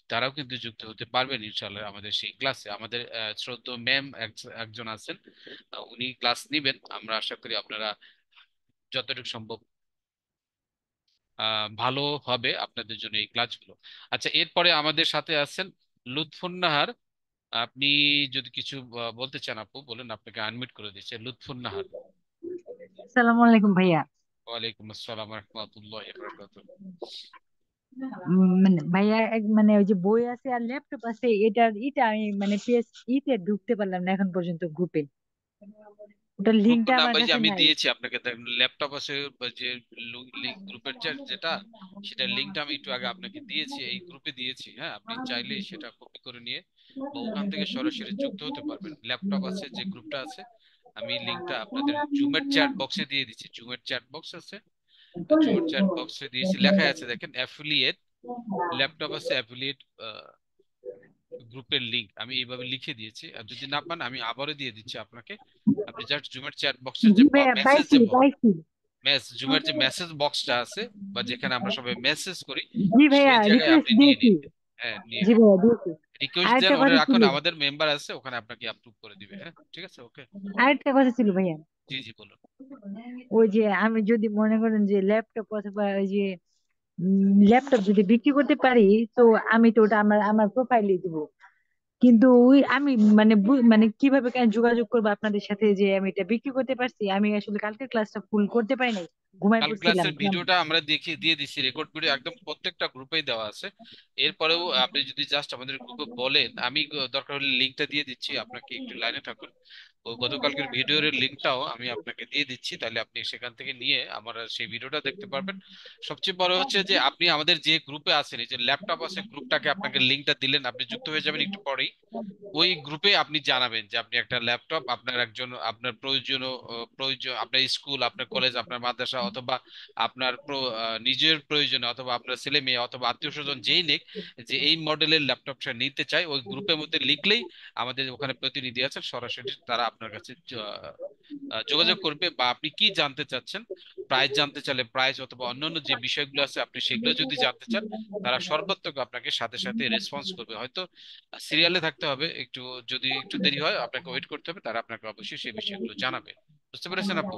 তারাও কিন্তু যুক্ত হতে পারবেন ইনশাল্লাহ আমাদের সেই ক্লাসে। আমাদের শ্রদ্ধেয় ম্যাম একজন আছেন, উনি ক্লাস নিবেন। আমরা আশা করি আপনারা যতটুকু সম্ভব ভালো হবে আপনাদের জন্য এই ক্লাসগুলো। আচ্ছা, এরপরে আমাদের সাথে আছেন লুৎফুন্নাহার। আপনি যদি কিছু বলতে চান আপু বলেন, আপনাকে আনমিউট করে দিচ্ছে লুৎফুন্নাহার। আসসালামু আলাইকুম ভাইয়া। ওয়ালাইকুম আসসালাম রহমতুল্লাহ বরকাতুহ। মানে ভাইয়া মানে ওই যে বই আছে আর ল্যাপটপ আছে, এটা আমি মানে পেজ ইতে ঢুকতে পারলাম না এখন পর্যন্ত গ্রুপে। ওটার গ্রুপ লিঙ্কটা না আমার ভাই, যে কাছে আমি নাই। দিয়েছি আপনাকে, ল্যাপটপ আছে বা যে গ্রুপের যেটা, সেটার লিঙ্কটা আমি একটু আগে আপনাকে দিয়েছি, এই গ্রুপে দিয়েছি। হ্যাঁ, আপনি চাইলে সেটা কপি করে নিয়ে বা ওখান থেকে সরাসরি যুক্ত হতে পারবেন। ল্যাপটপ আছে যে গ্রুপটা আছে, আমি লিঙ্কটা আপনাদের জুমের চ্যাট বক্সে দিয়ে দিচ্ছি। জুমের চ্যাট বক্স আছে, জুমের চ্যাট বক্সে দিয়েছি, লেখা আছে দেখেন অ্যাফিলিয়েট, ল্যাপটপ আছে অ্যাফিলিয়েট গ্রুপের লিংক আমি এইভাবে লিখে দিয়েছি। আর যদি না পান আমি আবারও দিয়ে দিচ্ছি আপনাকে। আপনি জাস্ট জুমের চ্যাট বক্সের জি যে ভাইয়া, মেসেজ পাইছি যে পাইছি। জুমের যে মেসেজ বক্সটা আছে বা যেখানে আমরা সবাই মেসেজ করি, জি ভাইয়া, সেই জায়গায় রিকোয়েস্ট আপনি নিয়ে দিয়েছি। নিন। হ্যাঁ, নিয়ে জি নিন। ভাইয়া দিয়েছি। রিকোয়েস্ট দেন, আরেকটা ওরা কথা এখন ছিল, আমাদের মেম্বার আছে, ওখানে আপনাকে অ্যাপ্রুভ করে দিবে। হ্যাঁ, ঠিক আছে, ওকে। আরেকটা কথা ছিল ভাইয়া। জি জি, বলুন। ওই যে আমি যদি মনে করেন যে ল্যাপটপ অথবা ওই যে ল্যাপটপ যদি বিক্রি করতে পারি, তো আমি তো ওটা আমার আমার প্রোফাইলে দিব। কিন্তু ওই আমি মানে মানে কিভাবে কেন যোগাযোগ করবো আপনাদের সাথে যে আমি এটা বিক্রি করতে পারছি? আমি আসলে কালকে ক্লাসটা ফুল করতে পারি নাই, ঘুমাই কাল পড়ছিলাম। ক্লাসের ভিডিওটা আমরা দিয়ে দিচ্ছি, রেকর্ড ভিডিও একদম প্রত্যেকটা গ্রুপেই দেওয়া আছে। এরপরেও আপনি যদি জাস্ট আমাদের গ্রুপে বলেন, আমি দরকার হলে লিঙ্কটা দিয়ে দিচ্ছি, আপনাকে একটু লাইনে থাকুন। ও গতকালকের ভিডিওর লিঙ্কটাও আমি আপনাকে দিয়ে দিচ্ছি, তাহলে আপনি সেখান থেকে নিয়ে আমার সেই ভিডিওটা দেখতে পারবেন। সবচেয়ে বড় হচ্ছে যে আপনি আমাদের যে গ্রুপে আছেন, এই যে ল্যাপটপ আছে গ্রুপটাকে আপনাকে লিঙ্কটা দিলেন, আপনি যুক্ত হয়ে যাবেন একটু পরেই। ওই গ্রুপে আপনি জানাবেন যে আপনি একটা ল্যাপটপ আপনার একজন, আপনার প্রয়োজন, আপনার স্কুল, আপনার কলেজ, আপনার মাদ্রাসা, অথবা আপনার নিজের প্রয়োজনে, অথবা আপনার ছেলে মেয়ে অথবা আত্মীয় স্বজন যেই নিক, যে এই মডেলের ল্যাপটপটা নিতে চাই, ওই গ্রুপের মধ্যে লিখলেই আমাদের ওখানে প্রতিনিধি আছে, সরাসরি তারা আপনার কাছে যোগাযোগ করবে। বা আপনি কি জানতে চাচ্ছেন, প্রাইস জানতে চাইলে প্রাইস, অথবা অন্যান্য যে বিষয়গুলো আছে আপনি সেগুলো যদি জানতে চান, তারা সর্বাত্মক আপনাকে সাথে সাথে রেসপন্স করবে। হয়তো সিরিয়ালে থাকতে হবে একটু, যদি একটু দেরি হয় আপনাকে ওয়েট করতে হবে, তারা আপনাকে অবশ্যই সেই বিষয়গুলো জানাবে। বুঝতে পেরেছেন আপু?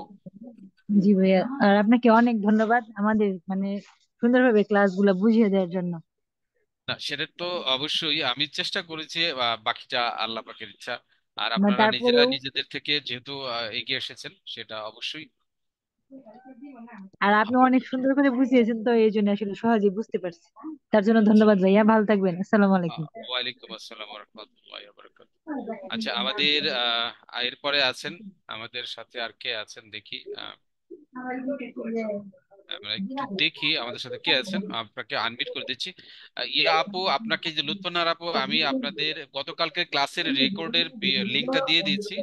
জি ভাইয়া, আর আপনাকে অনেক ধন্যবাদ আমাদের মানে সুন্দরভাবে ক্লাসগুলো বুঝিয়ে দেওয়ার জন্য। না, সেটা তো অবশ্যই আমি চেষ্টা করেছি, বাকিটা আল্লাহ পাকের ইচ্ছা। আর মানে আপনারা নিজেরা তারপরেও, নিজেদের থেকে যেহেতু এগিয়ে এসেছেন, সেটা অবশ্যই আর আপনি আমরা অনেক বুঝি। সুন্দর করে বুঝিয়েছেন, তো এই জন্য আসলে সহজে বুঝতে পারছি। তার জন্য আচ্ছা, ধন্যবাদ ভাইয়া, ভালো থাকবেন, আসসালামু আলাইকুম। ওয়ালাইকুম আসসালাম ওয়া রাহমাতুল্লাহি ওয়া বারাকাতুহু। আচ্ছা, আমাদের এরপরে আছেন, আমাদের সাথে আর কে আছেন দেখি। আমরা একটু দেখি আমাদের সাথে কে আছেন, আপনাকে আনমিট করে দিচ্ছি। ইয়া আপু, আপনাকে যে লুৎফানার আপু, আমি আপনাদের গতকালকে ক্লাসের রেকর্ডের লিঙ্কটা দিয়ে দিয়েছি,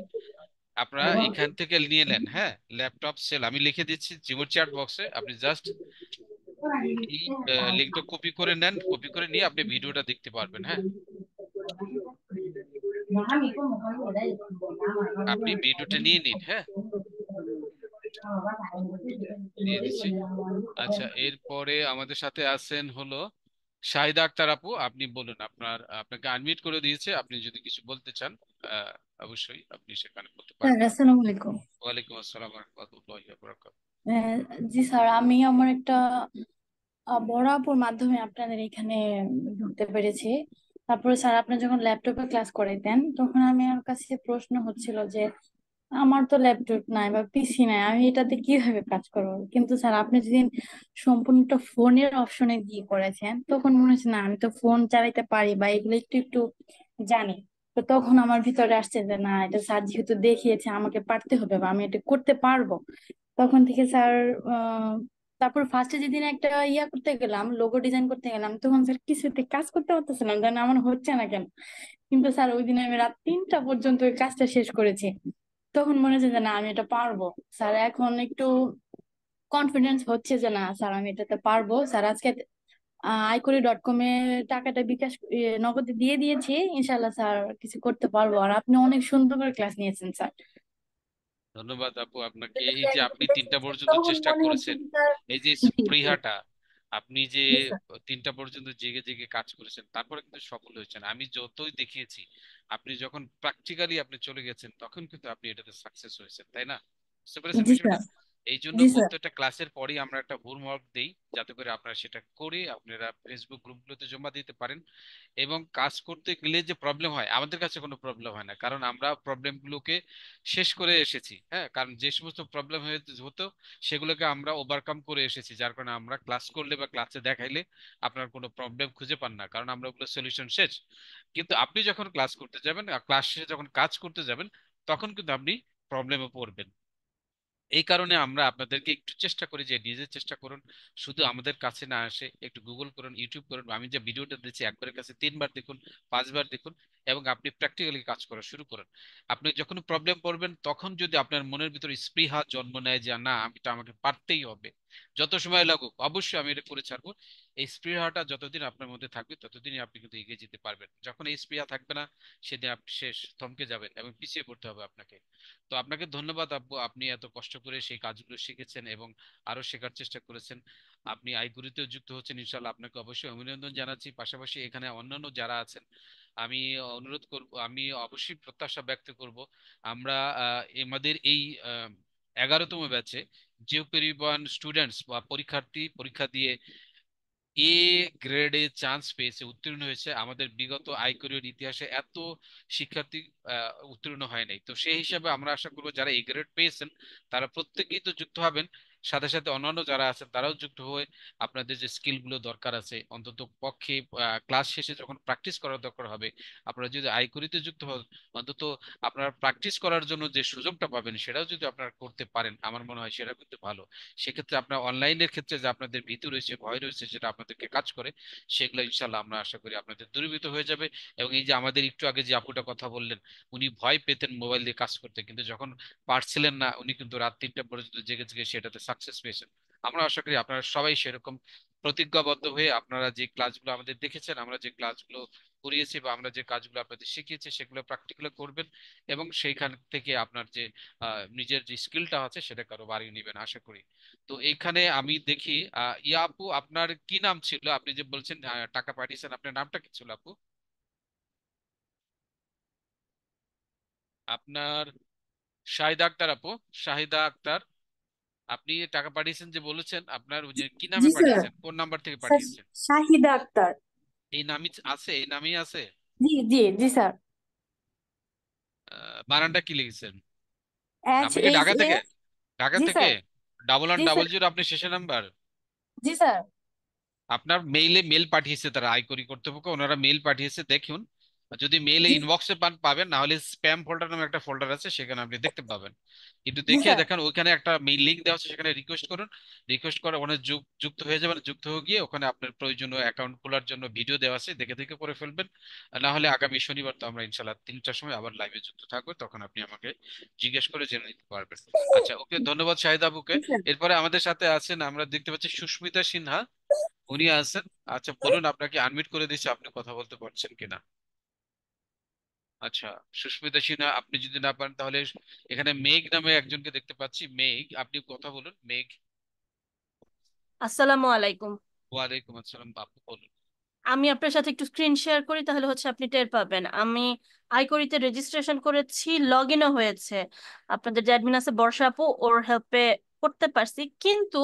আপনারা এখান থেকে নিয়ে নেন। হ্যাঁ, ল্যাপটপ সেল আমি লিখে দিচ্ছি জিমোর চ্যাট বক্সে, আপনি জাস্ট এই লিঙ্কটা কপি করে নেন, কপি করে নিয়ে আপনি ভিডিওটা দেখতে পারবেন। হ্যাঁ, আপনি ভিডিওটা নিয়ে নিন। হ্যাঁ, দিয়ে দিচ্ছি। আচ্ছা, এরপরে আমাদের সাথে আছেন হলো শাহিদা আক্তার আপু, আপনি বলুন, আপনাকে আনমিউট করে দিয়েছে, আপনি যদি কিছু বলতে চান আহ, অবশ্যই আপনি সেখানে বলতে স্যার পারেন। আসসালামু আলাইকুম। ওয়ালাইকুম আসসালাম ওয়া রাহমাতুল্লাহি ওয়া বারাকাতুহু। আহ, জি স্যার, আমি আমার একটা বড় আপুর মাধ্যমে আপনাদের এখানে ঢুকতে পেরেছি। তারপরে স্যার আপনি যখন ল্যাপটপে ক্লাস করাইতেন তখন আমার কাছে প্রশ্ন হচ্ছিল যে আমার তো ল্যাপটপ নাই বা পিসি নাই, আমি এটাতে কিভাবে কাজ করবো। কিন্তু স্যার আপনি যেদিন সম্পূর্ণটা ফোনের অপশনে দিয়ে করেছেন তখন মনে হচ্ছে না আমি তো ফোন চালাইতে পারি বা এগুলো একটু একটু জানি। তো তখন আমার ভিতরে আসছে যে না, এটা স্যার যেহেতু দেখিয়েছে আমাকে পারতে হবে বা আমি এটা করতে পারবো। তখন থেকে স্যার আহ তারপর ফার্স্টে যেদিন একটা ইয়া করতে গেলাম, লোগো ডিজাইন করতে গেলাম, তখন স্যার কিছুতে কাজ করতে পারতেছিলাম, যেন আমার হচ্ছে না কেন। কিন্তু স্যার ওই দিন আমি রাত 3টা পর্যন্ত ওই কাজটা শেষ করেছি। তখন মনে হচ্ছে যে না আমি এটা পারবো। স্যার এখন একটু কনফিডেন্স হচ্ছে যে না স্যার আমি এটাতে পারবো। স্যার আজকে iQuery.com এ টাকাটা বিকাশ নগদে দিয়ে দিয়েছি। ইনশাল্লাহ স্যার কিছু করতে পারবো। আর আপনি অনেক সুন্দর করে ক্লাস নিয়েছেন স্যার। ধন্যবাদ আপু আপনাকে। এই যে আপনি 3টা পর্যন্ত তখন চেষ্টা মনে হচ্ছে করেছেন, যে স্যার। এই যে জি জি স্পৃহাটা, আপনি যে জি স্যার। 3টা পর্যন্ত জেগে জেগে কাজ করেছেন, তারপরে কিন্তু সফল হয়েছেন। আমি যতই দেখিয়েছি, আপনি যখন প্র্যাকটিক্যালি আপনি চলে গেছেন, তখন কিন্তু আপনি এটাতে সাকসেস হয়েছেন, তাই না? বুঝতে পেরেছেন জি বিষয়টা? স্যার। এই জন্য জি স্যার। প্রত্যেকটা ক্লাসের পরেই আমরা একটা হোমওয়ার্ক দেই, যাতে করে আপনারা সেটা করে আপনারা ফেসবুক গ্রুপগুলোতে জমা দিতে পারেন। এবং কাজ করতে গেলে যে প্রবলেম হয়, আমাদের কাছে কোনো প্রবলেম হয় না, কারণ আমরা প্রবলেমগুলোকে শেষ করে এসেছি। হ্যাঁ, কারণ যে সমস্ত প্রবলেম হতো সেগুলোকে আমরা ওভারকাম করে এসেছি, যার কারণে আমরা ক্লাস করলে বা ক্লাসে দেখাইলে আপনার কোনো প্রবলেম খুঁজে পান না, কারণ আমরা ওগুলো সলিউশন শেষ। কিন্তু আপনি যখন ক্লাস করতে যাবেন, ক্লাস শেষে যখন কাজ করতে যাবেন, তখন কিন্তু আপনি প্রবলেমে পড়বেন। এই কারণে আমরা আপনাদেরকে একটু চেষ্টা করি যে নিজে চেষ্টা করুন, শুধু আমাদের কাছে না আসে একটু গুগল করুন, ইউটিউব করুন, আমি যে ভিডিওটা দিচ্ছি একবারের কাছে 3 বার দেখুন, 5 বার দেখুন, এবং আপনি প্র্যাকটিক্যালি কাজ করা শুরু করুন। আপনি যখন প্রবলেম পড়বেন তখন যদি আপনার মনের ভিতরে স্পৃহা জন্ম নেয় যে না এটা আমাকে পারতেই হবে, যত সময় লাগুক অবশ্যই আমি এটা করে ছাড়বো, এই স্পৃহাটা যতদিন আপনার মধ্যে থাকবে ততদিনই আপনি কিন্তু এগিয়ে যেতে পারবেন। যখন এই স্পৃহা থাকবে না সেদিন আপনি শেষ, থমকে যাবেন এবং পিছিয়ে পড়তে হবে আপনাকে। তো আপনাকে ধন্যবাদ আব্বু, আপনি এত কষ্ট করে সেই কাজগুলো শিখেছেন এবং আরো শেখার চেষ্টা করেছেন। আপনি আইগুরিতেও যুক্ত হচ্ছেন, ইনশাল্লাহ আপনাকে অবশ্যই অভিনন্দন জানাচ্ছি। পাশাপাশি এখানে অন্যান্য যারা আছেন আমি অনুরোধ করব, আমি অবশ্যই প্রত্যাশা ব্যক্ত করব আমরা আমাদের এই 11তম ব্যাচে যে পরিমাণ স্টুডেন্টস বা পরীক্ষার্থী পরীক্ষা দিয়ে এ গ্রেডে চান্স পেয়েছে, উত্তীর্ণ হয়েছে, আমাদের বিগত আইকরির ইতিহাসে এত শিক্ষার্থী উত্তীর্ণ হয় নাই। তো সেই হিসাবে আমরা আশা করবো যারা এ গ্রেড পেয়েছেন তারা প্রত্যেকেই তো যুক্ত হবেন, সাথে সাথে অন্যান্য যারা আছেন তারাও যুক্ত হয়ে আপনাদের যে স্কিল গুলো দরকার আছে অন্তত পক্ষে ক্লাস শেষে যখন প্র্যাকটিস করার দরকার হবে, আপনারা যদি আইকরিতে যুক্ত হন অন্তত আপনারা প্র্যাকটিস করার জন্য যে সুযোগটা পাবেন সেটাও যদি আপনারা করতে পারেন আমার মনে হয় সেটা কিন্তু ভালো। সেক্ষেত্রে আপনার অনলাইনের ক্ষেত্রে যে আপনাদের ভীতি রয়েছে, ভয় রয়েছে, যেটা আপনাদেরকে কাজ করে, সেগুলো ইনশাল্লাহ আমরা আশা করি আপনাদের দূরীভূত হয়ে যাবে। এবং এই যে আমাদের একটু আগে যে আপুটা কথা বললেন, উনি ভয় পেতেন মোবাইল দিয়ে কাজ করতে, কিন্তু যখন পারছিলেন না উনি কিন্তু রাত 3টা পর্যন্ত জেগে জেগে সেটাতে সাকসেস পেয়েছেন। আমরা আশা করি আপনারা সবাই সেরকম প্রতিজ্ঞাবদ্ধ হয়ে আপনারা যে ক্লাসগুলো আমাদের দেখেছেন, আমরা যে ক্লাসগুলো করিয়েছি বা আমরা যে কাজগুলো আপনাদের শিখিয়েছি সেগুলো প্র্যাকটিক্যালি করবেন, এবং সেইখান থেকে আপনার যে নিজের যে স্কিলটা আছে সেটাকে আরো বাড়িয়ে নেবেন আশা করি। তো এইখানে আমি দেখি ইয়া আপু আপনার কি নাম ছিল, আপনি যে বলছেন টাকা পাঠিয়েছেন, আপনার নামটা কি ছিল আপু? আপনার শাহিদা আক্তার আপু, শাহিদা আক্তার, আপনি টাকা পাঠিয়েছেন যে বলেছেন, আপনার ওই যে কি নামে জি স্যার। পাঠিয়েছেন, কোন নাম্বার থেকে স্যার, পাঠিয়েছেন? শাহিদা আক্তার। এই নামই আছে, এই নামই আছে? জি জি জি স্যার। বানানটা কি লিখেছেন? এইচ আপনি কি এইচ ঢাকা এ। থেকে? ঢাকা জি থেকে স্যার। 11 জি স্যার। 00 আপনি শেষে নাম্বার? জি স্যার। আপনার মেইলে মেল পাঠিয়েছে তারা, আয়করি কর্তৃপক্ষ ওনারা মেল পাঠিয়েছে দেখুন, যদি মেইলে জি ইনবক্সে পাবেন, না হলে স্প্যাম ফোল্ডার নামে একটা ফোল্ডার আছে সেখানে আপনি দেখতে পাবেন। কিন্তু জি দেখিয়ে স্যার। দেখেন ওইখানে একটা মেইল লিংক দেওয়া আছে, সেখানে রিকোয়েস্ট করুন, রিকোয়েস্ট করে ওখানে যুক্ত হয়ে যাবেন, যুক্ত হয়ে গিয়ে ওখানে আপনার প্রয়োজনীয় অ্যাকাউন্ট খোলার জন্য ভিডিও দেওয়া আছে, দেখে দেখে করে ফেলবেন। আর না হলে আগামী শনিবার তো আমরা ইনশাল্লাহ 3টার সময় আবার লাইভে যুক্ত থাকবো, তখন আপনি আমাকে জিজ্ঞেস করে জেনে নিতে পারবেন। আচ্ছা ওকে, ধন্যবাদ শাহিদ আবুকে। জি স্যার। এরপরে আমাদের সাথে আছেন, আমরা দেখতে পাচ্ছি সুস্মিতা সিনহা, উনি আছেন। আচ্ছা বলুন, আপনাকে আনমিউট করে দিচ্ছি, আপনি কথা বলতে পারছেন কিনা? আচ্ছা, সুস্মিতা সিনহা আপনি যদি না পারেন তাহলে এখানে মেঘ নামে একজনকে দেখতে পাচ্ছি, মেঘ আপনি কথা বলুন মেঘ। আসসালামু আলাইকুম। ওয়ালাইকুম আসসালাম, আপু বলুন। আমি আপনার সাথে একটু স্ক্রিন শেয়ার করি, তাহলে হচ্ছে আপনি টের পাবেন। আমি আইকরিতে রেজিস্ট্রেশন করেছি, লগ ইনও হয়েছে। আপনাদের যে অ্যাডমিন আছে বর্ষা আপু, ওর হেল্পে করতে পারছি, কিন্তু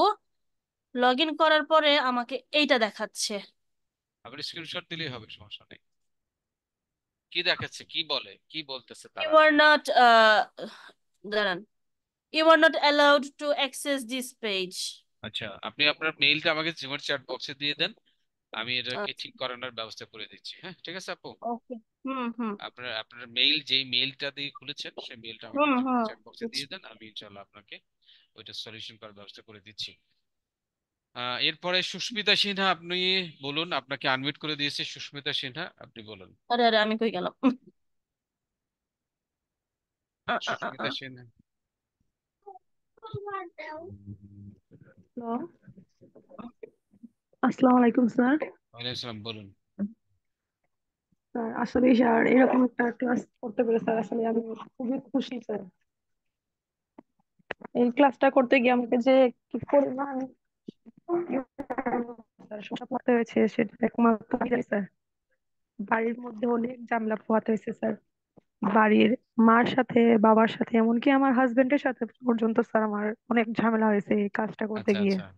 লগ ইন করার পরে আমাকে এইটা দেখাচ্ছে। আপনি স্ক্রিনশট দিলেই হবে, সমস্যা নেই। কি দেখাচ্ছে, কি বলে, কি বলতেছে ইউ তারা? আর নট, দাঁড়ান, you are not allowed to access this page. আচ্ছা আপনি আপনার মেইলটা আমাকে জিমের চ্যাট বক্সে দিয়ে দেন, আমি এটাকে ঠিক করানোর ব্যবস্থা করে দিচ্ছি। হ্যাঁ ঠিক আছে আপু, ওকে। হুম হুম আপনার আপনার মেইল যেই মেইলটা দিয়ে খুলেছেন সেই মেইলটা আমাকে হুম জিমের হুম চ্যাট বক্সে দিয়ে দেন, আমি ইনশাল্লাহ আপনাকে ওইটা সলিউশন করার ব্যবস্থা করে দিচ্ছি। এরপরে সুস্মিতা সিনহা, আপনি বলুন, আপনাকে আনমিউট করে দিয়েছে সুস্মিতা সিনহা, আপনি বলুন। আরে আরে, আমি কই গেলাম? সুস্মিতা সিনহা। হ্যালো, আসসালামু আলাইকুম স্যার। ওয়ালাইকুম আসসালাম, বলুন। স্যার আসলে স্যার এরকম একটা ক্লাস করতে পেরে স্যার আসলে আমি খুবই খুশি স্যার। এই ক্লাসটা করতে গিয়ে আমাকে যে কি পরিমাণ স্যার সমস্যা পড়তে হয়েছে সেটা একমাত্র আমি জানি স্যার। বাড়ির মধ্যে অনেক ঝামেলা পোহাতে হয়েছে স্যার, বাড়ির মার সাথে, বাবার সাথে, এমনকি আমার হাজবেন্ডের সাথে পর্যন্ত স্যার আমার অনেক ঝামেলা হয়েছে এই কাজটা করতে আচ্ছা গিয়ে। আচ্ছা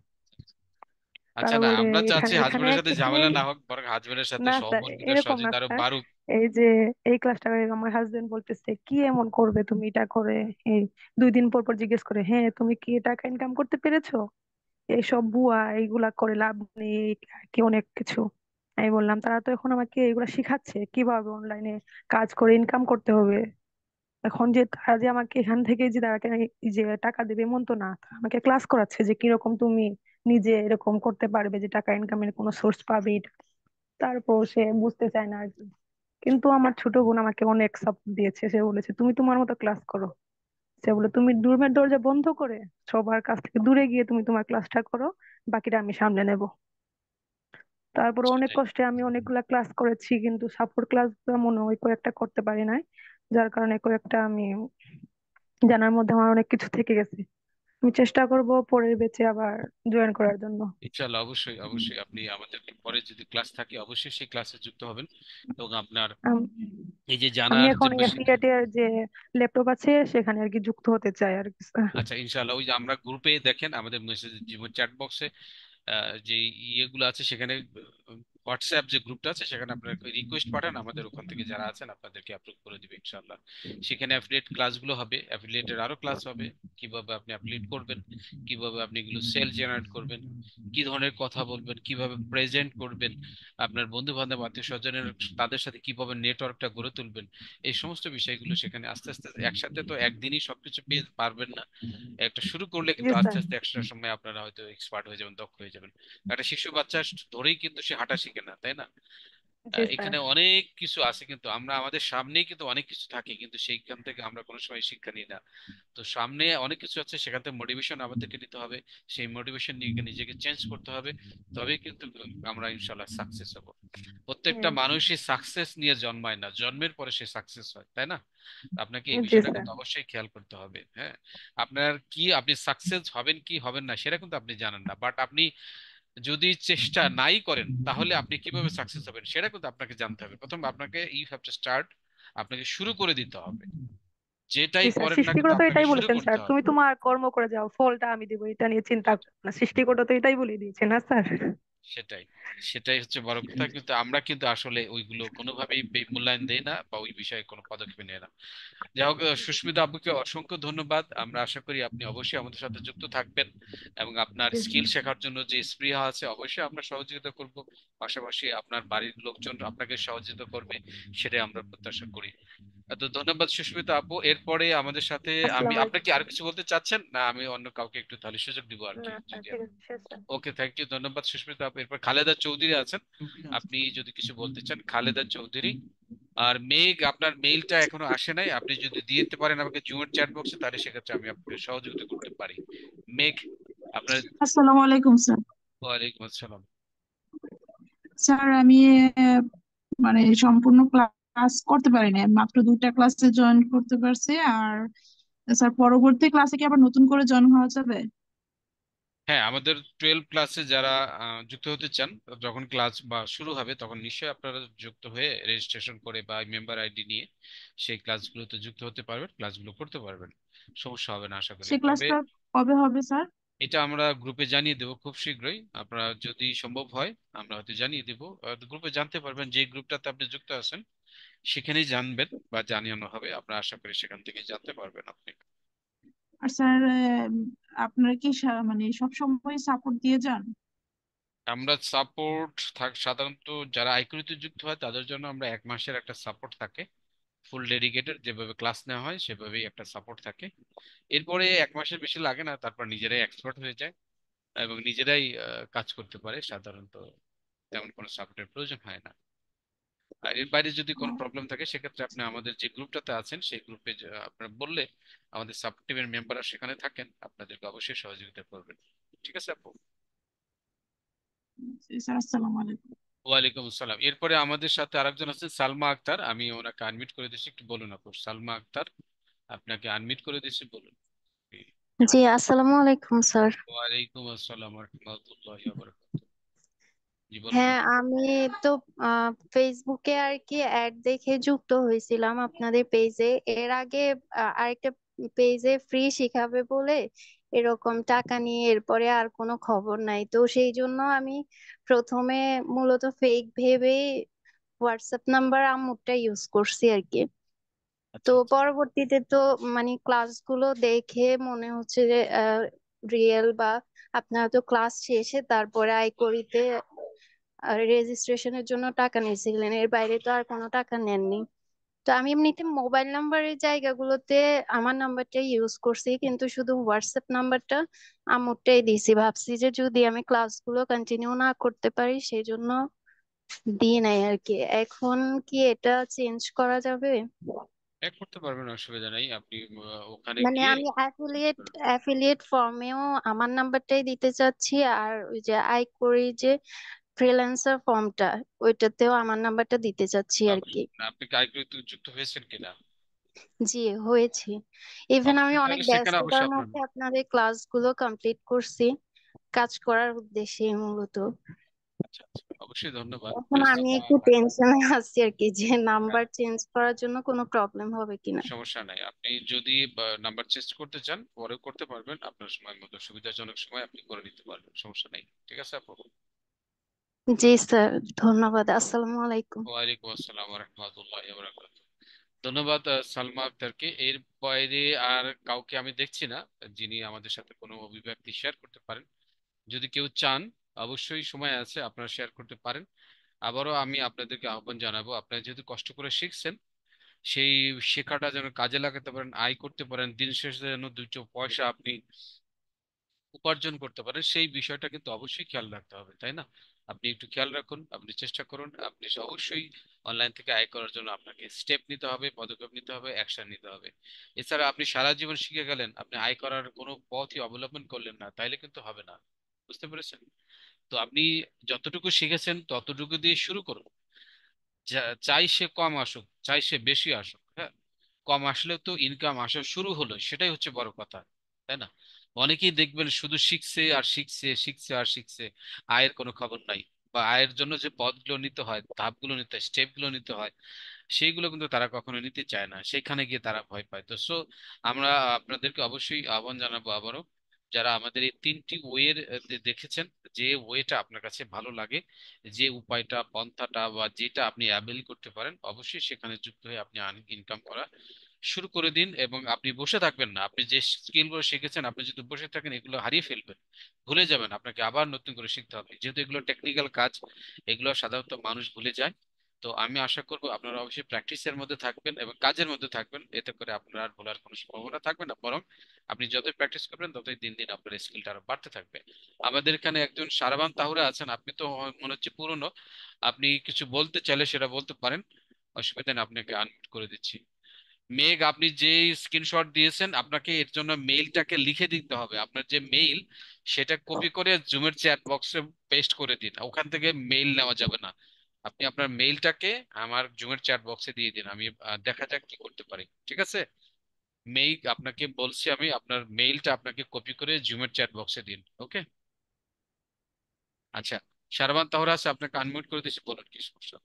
আচ্ছা, তারা না বলে আমরা চাচ্ছি এখানে এখানে হাজবেন্ডের সাথে একটা ঝামেলা জিনিস, না হোক, বরং হাজবেন্ডের সাথে না স্যার সহমর্মিতা এরকম না সহযোগিতা আরো স্যার। বাড়ুক। এই যে এই ক্লাসটা আমার হাজবেন্ড বলতেছে কি এমন করবে তুমি এটা করে, এই 2 দিন পর পর জিজ্ঞেস করে হ্যাঁ তুমি কি টাকা ইনকাম করতে পেরেছো, এইসব বুয়া এইগুলা করে লাভ নেই, আর কি অনেক কিছু। আমি বললাম তারা তো এখন আমাকে এগুলা শিখাচ্ছে কিভাবে অনলাইনে কাজ করে ইনকাম করতে হবে। এখন যে তারা যে আমাকে এখান থেকে যে তারা যে টাকা দেবে এমন তো না, তারা আমাকে ক্লাস করাচ্ছে যে কিরকম তুমি নিজে এরকম করতে পারবে, যে টাকা ইনকামের কোনো সোর্স পাবে এটা। তারপর সে বুঝতে চায় না আর কি। কিন্তু আমার ছোট বোন আমাকে অনেক সাপোর্ট দিয়েছে, সে বলেছে তুমি তোমার মতো ক্লাস করো। সে বলে তুমি রুমের দরজা বন্ধ করে সবার কাছ থেকে দূরে গিয়ে তুমি তোমার ক্লাসটা করো, বাকিটা আমি সামলে নেব। তারপর অনেক সেটাই। কষ্টে আমি অনেকগুলা ক্লাস করেছি, কিন্তু সাপোর্ট ক্লাস মনে হয় কয়েকটা করতে পারি নাই, যার কারণে কয়েকটা আমি জানার মধ্যে আমার অনেক কিছু থেকে গেছে। আমি চেষ্টা করব পরের ব্যাচে আবার জয়েন করার জন্য। ইনশাল্লাহ, অবশ্যই অবশ্যই আপনি আমাদের পরে যদি ক্লাস থাকে অবশ্যই সেই ক্লাসে যুক্ত হবেন এবং আপনার আম- এই যে আমি জানার যে এখন অ্যাফিলিয়েটের যে ল্যাপটপ আছে সেখানে আর কি যুক্ত হতে চাই আর কি স্যার। আচ্ছা, ইনশাল্লাহ ওই যে আমরা গ্রুপে দেখেন আমাদের মেসেজ চ্যাট বক্সে যে ইয়েগুলো আছে সেখানে, হোয়াটসঅ্যাপ যে গ্রুপটা আছে সেখানে আপনারা রিকোয়েস্ট পাঠান, আমাদের ওখান থেকে যারা আছেন আপনাদেরকে অ্যাপ্রুভ করে দিবে ইনশাল্লাহ। সেখানে অ্যাফিলিয়েট ক্লাসগুলো হবে, অ্যাফিলিয়েটের আরো ক্লাস হবে, কিভাবে আপনি অ্যাফিলিয়েট করবেন, কিভাবে আপনি এগুলো সেল জেনারেট করবেন, কি ধরনের কথা বলবেন, কিভাবে প্রেজেন্ট করবেন, আপনার বন্ধু বান্ধব আত্মীয় স্বজনের তাদের সাথে কিভাবে নেটওয়ার্কটা গড়ে তুলবেন, এই সমস্ত বিষয়গুলো সেখানে আস্তে আস্তে, একসাথে তো একদিনই সবকিছু পেয়ে পারবেন না। একটা শুরু করলে জি কিন্তু আস্তে স্যার। আস্তে একটা সময় আপনারা হয়তো এক্সপার্ট হয়ে যাবেন, দক্ষ হয়ে যাবেন। একটা শিশু বাচ্চা ধরেই কিন্তু সে হাঁটা শিখে না, তাই না? জি স্যার। এখানে অনেক কিছু আছে, কিন্তু আমরা আমাদের সামনেই কিন্তু অনেক কিছু থাকে, কিন্তু সেইখান থেকে আমরা কোনো সময় শিক্ষা নিই না। তো সামনে অনেক কিছু আছে, সেখান থেকে মোটিভেশন আমাদেরকে নিতে হবে, সেই মোটিভেশন নিয়ে নিজেকে চেঞ্জ করতে হবে, তবেই কিন্তু আমরা ইনশাল্লাহ সাকসেস হব। প্রত্যেকটা হুম। মানুষই সাকসেস নিয়ে জন্মায় না, জন্মের পরে সে সাকসেস হয়, তাই না? আপনাকে এই জি বিষয়টা স্যার। কিন্তু অবশ্যই খেয়াল করতে হবে। হ্যাঁ, আপনার কি, আপনি সাকসেস হবেন কি হবেন না সেটা কিন্তু আপনি জানেন না, বাট আপনি যদি চেষ্টা নাই করেন তাহলে আপনি কিভাবে সাকসেস হবেন সেটা কিন্তু আপনাকে জানতে হবে। প্রথম আপনাকে ইউ হ্যাভ টু স্টার্ট, আপনাকে শুরু করে দিতে হবে, যেটাই জি স্যার, করেন না কিন্তু সৃষ্টিকর্তা তো আপনাকে এটাই শুরু বলেছেন করতে স্যার, তুমি হবে। তোমার কর্ম করে যাও, ফলটা আমি দেবো, এটা নিয়ে চিন্তা করো না। সৃষ্টিকর্তা তো এটাই বলে দিয়েছে না স্যার? সেটাই, সেটাই হচ্ছে বড় কথা, কিন্তু আমরা কিন্তু আসলে ওইগুলো কোনোভাবেই মূল্যায়ন দেই না বা ওই বিষয়ে কোনো পদক্ষেপ নেই না। যাই হোক, সুস্মিতা আব্বুকে অসংখ্য ধন্যবাদ। আমরা আশা করি আপনি অবশ্যই আমাদের সাথে যুক্ত থাকবেন এবং আপনার জি স্কিল স্যার। শেখার জন্য যে স্পৃহা আছে অবশ্যই আমরা সহযোগিতা করব, পাশাপাশি আপনার বাড়ির লোকজন আপনাকে সহযোগিতা করবে, সেটাই আমরা প্রত্যাশা করি। তো ধন্যবাদ সুস্মিতা আপু। এরপরে আমাদের সাথে আমি, আসসালামু আপনার আলাইকুম কি আর স্যার। কিছু বলতে চাচ্ছেন না আমি অন্য কাউকে একটু তাহলে সুযোগ দিব আর কি, না স্যার, যদি ঠিক আছে, শেষ স্যার। ওকে, থ্যাংক ইউ, ধন্যবাদ সুস্মিতা আপু। এরপর খালেদা চৌধুরী আছেন, আপনি যদি কিছু বলতে চান, খালেদা চৌধুরী। আর মেঘ, আপনার মেইলটা এখনো আসে নাই, আপনি যদি দিয়ে দিতে পারেন আমাকে জুমের চ্যাট বক্সে তাহলে সেক্ষেত্রে আমি আপনাকে সহযোগিতা করতে পারি। মেঘ, আপনার। আসসালামু আলাইকুম স্যার। ওয়ালাইকুম আসসালাম। স্যার আমি আহ, মানে সম্পূর্ণ ক্লাস করতে পারি না, মাত্র 2টা ক্লাসে জয়েন করতে পারছি। আর স্যার পরবর্তী ক্লাসে কি আবার নতুন করে জয়েন হওয়া যাবে? হ্যাঁ, আমাদের 12 ক্লাসে যারা যুক্ত হতে চান, যখন ক্লাস বা শুরু হবে তখন নিশ্চয়ই আপনারা যুক্ত হয়ে রেজিস্ট্রেশন করে বা মেম্বার আইডি নিয়ে সেই ক্লাসগুলোতে যুক্ত হতে পারবেন, ক্লাসগুলো করতে পারবেন, সমস্যা হবে না আশা করি। সে তবে ক্লাসটা কবে হবে স্যার? এটা আমরা গ্রুপে জানিয়ে দেবো খুব শীঘ্রই, আপনারা যদি সম্ভব হয় আমরা হয়তো জানিয়ে দেবো। গ্রুপে জানতে পারবেন, যে গ্রুপটাতে আপনি যুক্ত আছেন সেখানেই জানবেন বা জানানো হবে, আমরা আশা করি সেখান থেকে জানতে পারবেন আপনি। আর স্যার আপনারা কি মানে সব সময় সাপোর্ট দিয়ে যান? আমরা সাপোর্ট সাধারণত যারা আইকিউতে যুক্ত হয় তাদের জন্য আমরা 1 মাসের একটা সাপোর্ট থাকে, ফুল ডেডিকেটেড, যেভাবে ক্লাস নেওয়া হয় সেভাবেই একটা সাপোর্ট থাকে। এরপরে 1 মাসের বেশি লাগে না, তারপর নিজেরাই এক্সপার্ট হয়ে যায় এবং নিজেরাই কাজ করতে পারে, সাধারণত তেমন কোনো সাপোর্টের প্রয়োজন হয় না। আর এর বাইরে যদি কোনো প্রবলেম থাকে সেক্ষেত্রে আপনি আমাদের যে গ্রুপটাতে আছেন সেই গ্রুপে আপনারা বললে আমাদের সাপোর্ট টিমের মেম্বাররা সেখানে থাকেন, আপনাদেরকে অবশ্যই সহযোগিতা করবেন। ঠিক আছে আপু? জি স্যার, আসসালামু আলাইকুম। ওয়ালাইকুম আসসালাম। এরপরে আমাদের সাথে আরেকজন আছেন সালমা আক্তার, আমি ওনাকে আনমিউট করে দিচ্ছি, একটু বলুন আপু। সালমা আক্তার, আপনাকে আনমিউট করে দিচ্ছি, বলুন। জি আসসালামু আলাইকুম স্যার। ওয়ালাইকুম আসসালাম ওয়া রাহমাতুল্লাহি ওয়া বারাকাতুহু। জি বলুন হ্যাঁ, আপু। আমি তো ফেসবুকে আর কি অ্যাড দেখে যুক্ত হয়েছিলাম আপনাদের পেজে। এর আগে আরেকটা পেজে ফ্রি শিখাবে বলে এরকম টাকা নিয়ে এরপরে আর কোনো খবর নাই, তো সেই জন্য আমি প্রথমে মূলত ফেক ভেবে হোয়াটসঅ্যাপ নাম্বার আম্মুরটা ইউজ করছি আর কি। তো আচ্ছা আচ্ছা। পরবর্তীতে তো মানে ক্লাসগুলো দেখে মনে হচ্ছে যে রিয়েল, বা আপনারা তো ক্লাস শেষে তারপরে আইকরিতে রেজিস্ট্রেশনের জন্য টাকা নিয়েছিলেন, এর বাইরে তো আর কোনো টাকা নেননি। তো তো আমি এমনিতে মোবাইল নাম্বারের জায়গাগুলোতে আমার নাম্বারটাই ইউজ করছি, কিন্তু শুধু হোয়াটসঅ্যাপ নাম্বারটা আম্মুরটাই দিছি। ভাবছি যে যদি আমি ক্লাসগুলো কন্টিনিউ না করতে পারি সেই জন্য দিই নাই আর কি। এখন কি এটা চেঞ্জ করা যাবে? এক করতে পারবেন, অসুবিধা নেই। আপনি ওখানে মানে গিয়ে আমি অ্যাফিলিয়েট ফর্মেও আমার নাম্বারটাই দিতে চাচ্ছি, আর ওই যে আইকরি যে ফ্রিল্যান্সার ফর্মটা ওইটাতেও আমার নাম্বারটা দিতে চাচ্ছি আর কি। আপনি কি আইকিউতে যুক্ত হয়েছেন কিনা? জি, হয়েছি। ইভেন আমি অবশ্যই, অনেক তাহলে সেখানে ব্যস্ততার অবশ্যই আপনার মধ্যে আপনাদের ক্লাসগুলো কমপ্লিট করছি কাজ করার উদ্দেশ্যে মূলত। আচ্ছা আচ্ছা, অবশ্যই ধন্যবাদ। এখন আমি ব্যস্ততা একটু টেনশনে আছি আর কি, যে হ্যাঁ, নাম্বার চেঞ্জ করার জন্য কোনো প্রবলেম হবে কিনা। সমস্যা নাই। আপনি যদি নাম্বার চেঞ্জ করতে চান পরেও করতে পারবেন, আপনার সময় মতো সুবিধাজনক সময় আপনি করে নিতে পারবেন, সমস্যা নেই। ঠিক আছে আপু? জি স্যার, ধন্যবাদ। আসসালামু আলাইকুম। ওয়ালাইকুম আসসালাম রহমতুল্লাহ বরকাত। ধন্যবাদ সালমা আক্তারকে। এর বাইরে আর কাউকে আমি দেখছি না যিনি আমাদের সাথে কোনো অভিব্যক্তি শেয়ার করতে পারেন। যদি কেউ চান, অবশ্যই সময় আছে, আপনারা শেয়ার করতে পারেন। আবারও আমি আপনাদেরকে আহ্বান জানাবো, আপনারা যেহেতু কষ্ট করে শিখছেন, সেই শেখাটা যেন কাজে লাগাতে পারেন, আয় করতে পারেন, দিন শেষে যেন দুটো পয়সা আপনি উপার্জন করতে পারেন, সেই বিষয়টা কিন্তু অবশ্যই খেয়াল রাখতে হবে, তাই না? আপনি একটু খেয়াল রাখুন, আপনি চেষ্টা করুন। আপনি অবশ্যই অনলাইন থেকে আয় করার জন্য আপনাকে স্টেপ নিতে হবে, পদক্ষেপ নিতে হবে, অ্যাকশন নিতে হবে। এছাড়া আপনি সারা জীবন শিখে গেলেন, আপনি আয় করার কোনো পথই অবলম্বন করলেন না, তাইলে কিন্তু হবে না। বুঝতে পেরেছেন? তো আপনি যতটুকু শিখেছেন ততটুকু দিয়ে শুরু করুন। চাই সে কম আসুক, চাই সে বেশি আসুক, হ্যাঁ, কম আসলেও তো ইনকাম আসা শুরু হলো, সেটাই হচ্ছে বড় কথা, তাই না? অনেকেই দেখবেন শুধু শিখছে আর শিখছে, শিখছে আর শিখছে, আয়ের কোনো খবর নাই। বা আয়ের জন্য যে পথগুলো নিতে হয়, ধাপগুলো নিতে হয়, স্টেপগুলো নিতে হয়, সেইগুলো কিন্তু তারা কখনো নিতে চায় না, সেখানে গিয়ে তারা ভয় পায়। তো আমরা আপনাদেরকে অবশ্যই আহ্বান জানাবো আবারও, যারা আমাদের এই তিনটি ওয়ের দেখেছেন, যে ওয়েটা আপনার কাছে ভালো লাগে, যে উপায়টা, পন্থাটা বা যেটা আপনি অ্যাভেল করতে পারেন, অবশ্যই সেখানে যুক্ত হয়ে আপনি ইনকাম করা শুরু করে দিন। এবং আপনি বসে থাকবেন না। আপনি যে স্কিলগুলো শিখেছেন, আপনি যদি বসে থাকেন এগুলো হারিয়ে ফেলবেন, ভুলে যাবেন। আপনাকে আবার নতুন করে শিখতে হবে, যেহেতু এগুলো টেকনিক্যাল কাজ, এগুলো সাধারণত মানুষ ভুলে যায়। তো আমি আশা করব আপনারা অবশ্যই প্র্যাকটিসের মধ্যে থাকবেন এবং কাজের মধ্যে থাকবেন, এতে করে আপনার আর ভোলার কোনো সম্ভাবনা থাকবে না। বরং আপনি যতই প্র্যাকটিস করবেন ততই দিন দিন আপনার স্কিলটা আরো বাড়তে থাকবে। আমাদের এখানে একজন সারাবান তাহুরা আছেন, আপনি তো মনে হচ্ছে পুরনো, আপনি কিছু বলতে চাইলে সেটা বলতে পারেন, অসুবিধা নেই, আপনাকে আনমিউট করে দিচ্ছি। মেঘ, আপনি যে স্ক্রিনশট দিয়েছেন, আপনাকে এর জন্য মেইলটাকে লিখে দিতে হবে। আপনার যে মেইল, সেটা কপি করে জুমের চ্যাট বক্সে পেস্ট করে দিন, ওখান থেকে মেইল নেওয়া যাবে না। আপনি আপনার মেইলটাকে আমার জুমের চ্যাট বক্সে দিয়ে দিন, আমি দেখা যাক কি করতে পারি। ঠিক আছে? মেইল আপনাকে বলছি, আমি আপনার মেইলটা আপনাকে কপি করে জুমের চ্যাট বক্সে দিন, ওকে? আচ্ছা, শারবান তাহরা আছে, আপনাকে আনমিউট করে দিচ্ছি, বলুন কি সমস্যা।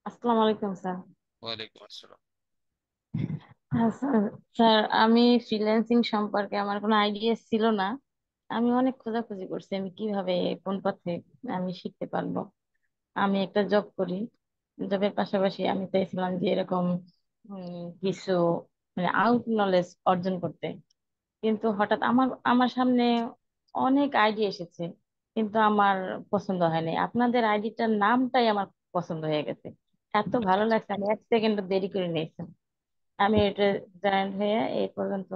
আসসালামু আলাইকুম স্যার। ওয়ালাইকুম আসসালাম। হ্যাঁ স্যার, স্যার আমি ফ্রিল্যান্সিং সম্পর্কে আমার কোনো আইডিয়া ছিল না। আমি অনেক খোঁজাখুঁজি করছি আমি কিভাবে কোন পথে আমি শিখতে পারবো। আমি একটা জব করি, জবের পাশাপাশি আমি চাইছিলাম যে এরকম কিছু মানে আউট নলেজ অর্জন করতে। কিন্তু হঠাৎ আমার আমার সামনে অনেক আইডিয়া এসেছে, কিন্তু আমার পছন্দ হয়নি। আপনাদের আইডিটার নামটাই আমার পছন্দ হয়ে গেছে, এত আচ্ছা ভালো আচ্ছা। লাগছে আমি এক সেকেন্ড দেরি করে নিয়েছি। আমি এটা জয়েন হয়ে এই পর্যন্ত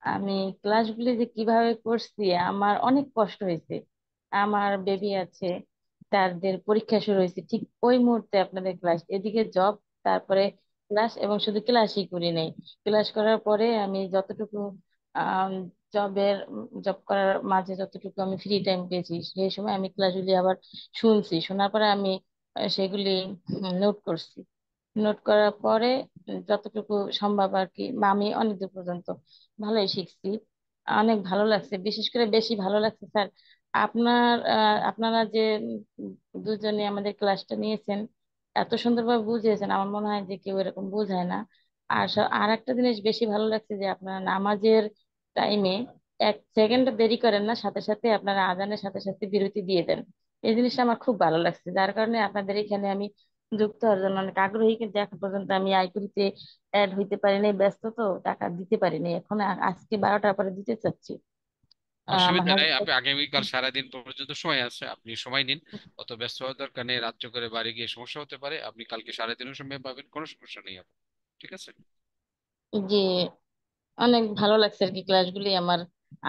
আমি ক্লাসগুলি যে কিভাবে করছি আমার অনেক কষ্ট হয়েছে। আমার বেবি আছে, তাদের পরীক্ষা শুরু হয়েছে ঠিক ওই মুহূর্তে আপনাদের ক্লাস, এদিকে জব, তারপরে ক্লাস, এবং শুধু ক্লাসই করি নাই। ক্লাস করার পরে আমি যতটুকু জবের জব করার মাঝে যতটুকু আমি ফ্রি টাইম পেয়েছি সেই সময় আমি ক্লাসগুলি আবার শুনছি, শোনার পরে আমি সেগুলি নোট করছি। নোট করার পরে যতটুকু সম্ভব আর কি, বা আমি অনেক দূর পর্যন্ত ভালোই শিখছি। অনেক ভালো লাগছে, বিশেষ করে বেশি ভালো লাগছে স্যার আপনারা যে দুজনে আমাদের ক্লাসটা নিয়েছেন, এত সুন্দরভাবে বুঝিয়েছেন, আমার মনে হয় যে কেউ এরকম বোঝায় না। আর একটা জিনিস বেশি ভালো লাগছে যে আপনারা নামাজের টাইমে এক সেকেন্ড দেরি করেন না, সাথে সাথে আপনারা আজানের সাথে সাথে বিরতি দিয়ে দেন। এই জিনিসটা আমার খুব ভালো লাগছে, যার কারণে আপনাদের এখানে আমি যুক্ত হওয়ার জন্য অনেক আগ্রহী। কিন্তু এখন পর্যন্ত আমি আইকুরিতে অ্যাড হইতে পারিনি, ব্যস্ত তো টাকা দিতে পারিনি, এখন আজকে 12টার পরে দিতে চাচ্ছি। আমার অসুবিধা নেই, হাজবেন্ড। আপনি আগামীকাল সারাদিন পর্যন্ত সময় আছে, আপনি সময় নিন। অত ব্যস্ত হওয়ার দরকার নেই, রাত্রে করে বাড়ি গিয়ে সমস্যা হতে পারে, আপনি কালকে সারাদিনও সময় পাবেন, কোনো সমস্যা নেই আপনার। ঠিক আছে? জি, অনেক ভালো লাগছে আর কি ক্লাসগুলি আমার।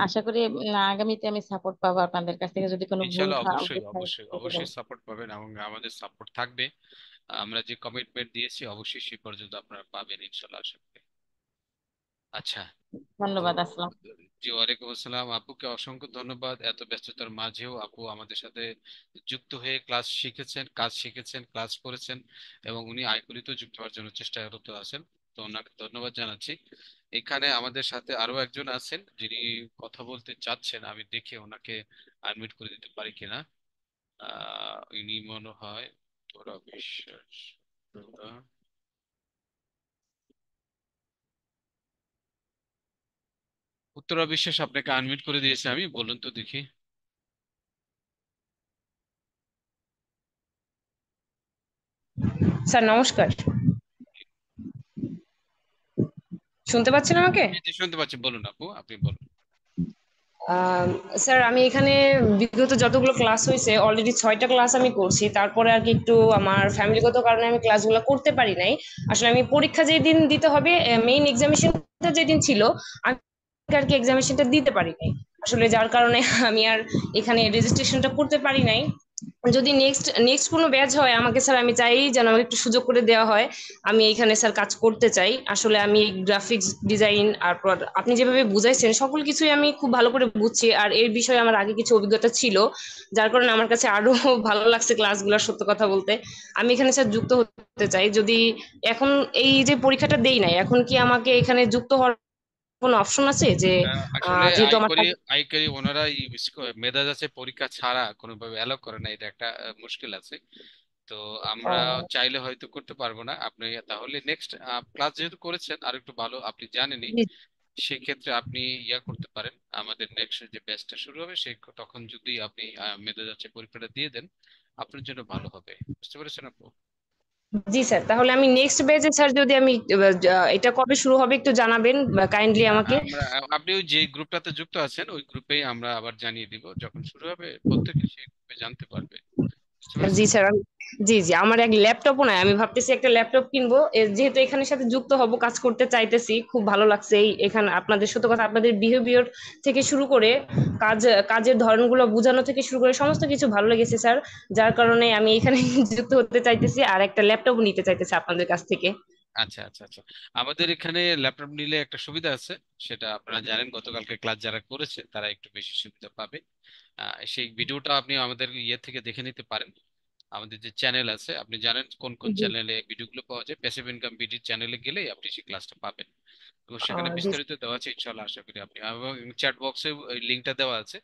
আশা করি আগামীতে আমি সাপোর্ট পাবো আপনাদের কাছ থেকে, যদি কোনো ভুল ইনশাল্লাহ অবশ্যই ভুল হয় অবশ্যই বলে দেন। অবশ্যই সাপোর্ট পাবেন এবং আমাদের সাপোর্ট থাকবে। আমরা যে কমিটমেন্ট দিয়েছি অবশ্যই সে পর্যন্ত আপনারা পাবেন ইনশাল্লাহ, আশা করি। আচ্ছা। তো ধন্যবাদ, আসসালাম। জি, ওয়ালাইকুম আসসালাম। আপুকে অসংখ্য ধন্যবাদ, এত ব্যস্ততার মাঝেও আপু আমাদের সাথে যুক্ত হয়ে ক্লাস শিখেছেন, কাজ শিখেছেন, ক্লাস করেছেন এবং উনি আইকুলিতেও যুক্ত হওয়ার জন্য চেষ্টারত আছেন। তো ওনাকে ধন্যবাদ জানাচ্ছি। এখানে আমাদের সাথে আরো একজন আছেন যিনি কথা বলতে চাচ্ছেন, আমি দেখে ওনাকে আনমিউট করে দিতে পারি কিনা। ইনি মনে হয় তোরা বিশ্বাস। উত্তরা বিশ্বাস, আপনাকে আনমিউট করে দিয়েছে আমি, বলুন তো দেখি। স্যার নমস্কার, শুনতে পাচ্ছেন আমাকে? জি জি, শুনতে পাচ্ছি, বলুন আপু, আপনি বলুন। আহ, স্যার আমি এখানে বিগত যতগুলো ক্লাস হয়েছে অলরেডি 6টা ক্লাস আমি করছি, তারপরে আর কি একটু আমার ফ্যামিলিগত কারণে আমি ক্লাসগুলো করতে পারি নাই। আসলে আমি পরীক্ষা যেই দিন দিতে হবে, মেইন এক্সামিনেশনটা যেদিন ছিল, আমি আর কি এক্সামিনেশনটা দিতে পারি নাই আসলে, যার কারণে আমি আর এখানে রেজিস্ট্রেশনটা করতে পারি নাই। যদি নেক্সট নেক্সট কোনো ব্যাচ হয় আমাকে স্যার, আমি চাই যেন আমাকে একটু সুযোগ করে দেওয়া হয়। আমি এখানে স্যার কাজ করতে চাই। আসলে আমি গ্রাফিক্স ডিজাইন আর আপনি যেভাবে বুঝাইছেন সকল কিছুই আমি খুব ভালো করে বুঝছি, আর এর বিষয়ে আমার আগে কিছু অভিজ্ঞতা ছিল, যার কারণে আমার কাছে আরো ভালো লাগছে ক্লাসগুলো, সত্য কথা বলতে। আমি এখানে স্যার যুক্ত হতে চাই। যদি এখন এই যে পরীক্ষাটা দেই নাই, এখন কি আমাকে এখানে যুক্ত হওয়ার কোনো অপশন আছে যে আসলে যেহেতু আমার আইকরি ওনারা এই মেধা যাচাই পরীক্ষা ছাড়া কোনোভাবে অ্যালাউ করে না, এটা একটা মুশকিল আছে। তো আমরা আহ, চাইলে হয়তো করতে পারবো না। আপনি তাহলে নেক্সট ক্লাস যেহেতু করেছেন আর একটু ভালো আপনি জানেনই, জি সেক্ষেত্রে আপনি ইয়া করতে পারেন, আমাদের নেক্সট যে ব্যাচটা শুরু হবে সে তখন যদি আপনি মেধা যাচাই পরীক্ষাটা দিয়ে দেন আপনার জন্য ভালো হবে। বুঝতে পেরেছেন আপু? জি স্যার, তাহলে আমি নেক্সট ব্যাচে স্যার যদি আমি এটা কবে শুরু হবে একটু জানাবেন কাইন্ডলি আমাকে। আমরা আপনি ওই যে গ্রুপটাতে যুক্ত আছেন ওই গ্রুপেই আমরা আবার জানিয়ে দিব, যখন শুরু হবে প্রত্যেকে সেই গ্রুপে জানতে পারবে। বুঝতে জি পেরেছেন? স্যার, জি জি, আমার এক ল্যাপটপও নাই, আমি ভাবতেছি একটা ল্যাপটপ কিনবো। যেহেতু এখানের সাথে যুক্ত হব, কাজ করতে চাইতেছি, খুব ভালো লাগছে এই এখানে আপনাদের সত্য কথা, আপনাদের বিহেভিয়ার থেকে শুরু করে কাজ কাজের ধরনগুলো বোঝানো থেকে শুরু করে সমস্ত কিছু ভালো লেগেছে স্যার, যার কারণে আমি এখানে যুক্ত হতে চাইতেছি আর একটা ল্যাপটপ নিতে চাইতেছি আপনাদের কাছ থেকে। আচ্ছা আচ্ছা আচ্ছা। আমাদের এখানে ল্যাপটপ নিলে একটা সুবিধা আছে, সেটা আপনারা জানেন, গতকালকে ক্লাস যারা করেছে তারা একটু বেশি সুবিধা পাবে। সেই ভিডিওটা আপনি আমাদের ইয়ে থেকে দেখে নিতে পারেন। আমাদের যে চ্যানেল আছে, আপনি জানেন কোন কোন জি চ্যানেলে ভিডিওগুলো পাওয়া যায়, প্যাসিভ ইনকাম বিডি চ্যানেলে গেলেই আপনি সেই ক্লাসটা পাবেন। তো সেখানে জি বিস্তারিত দেওয়া আছে, ইনশাল্লাহ আশা করি আপনি, এবং চ্যাট বক্সে ওই লিঙ্কটা দেওয়া আছে,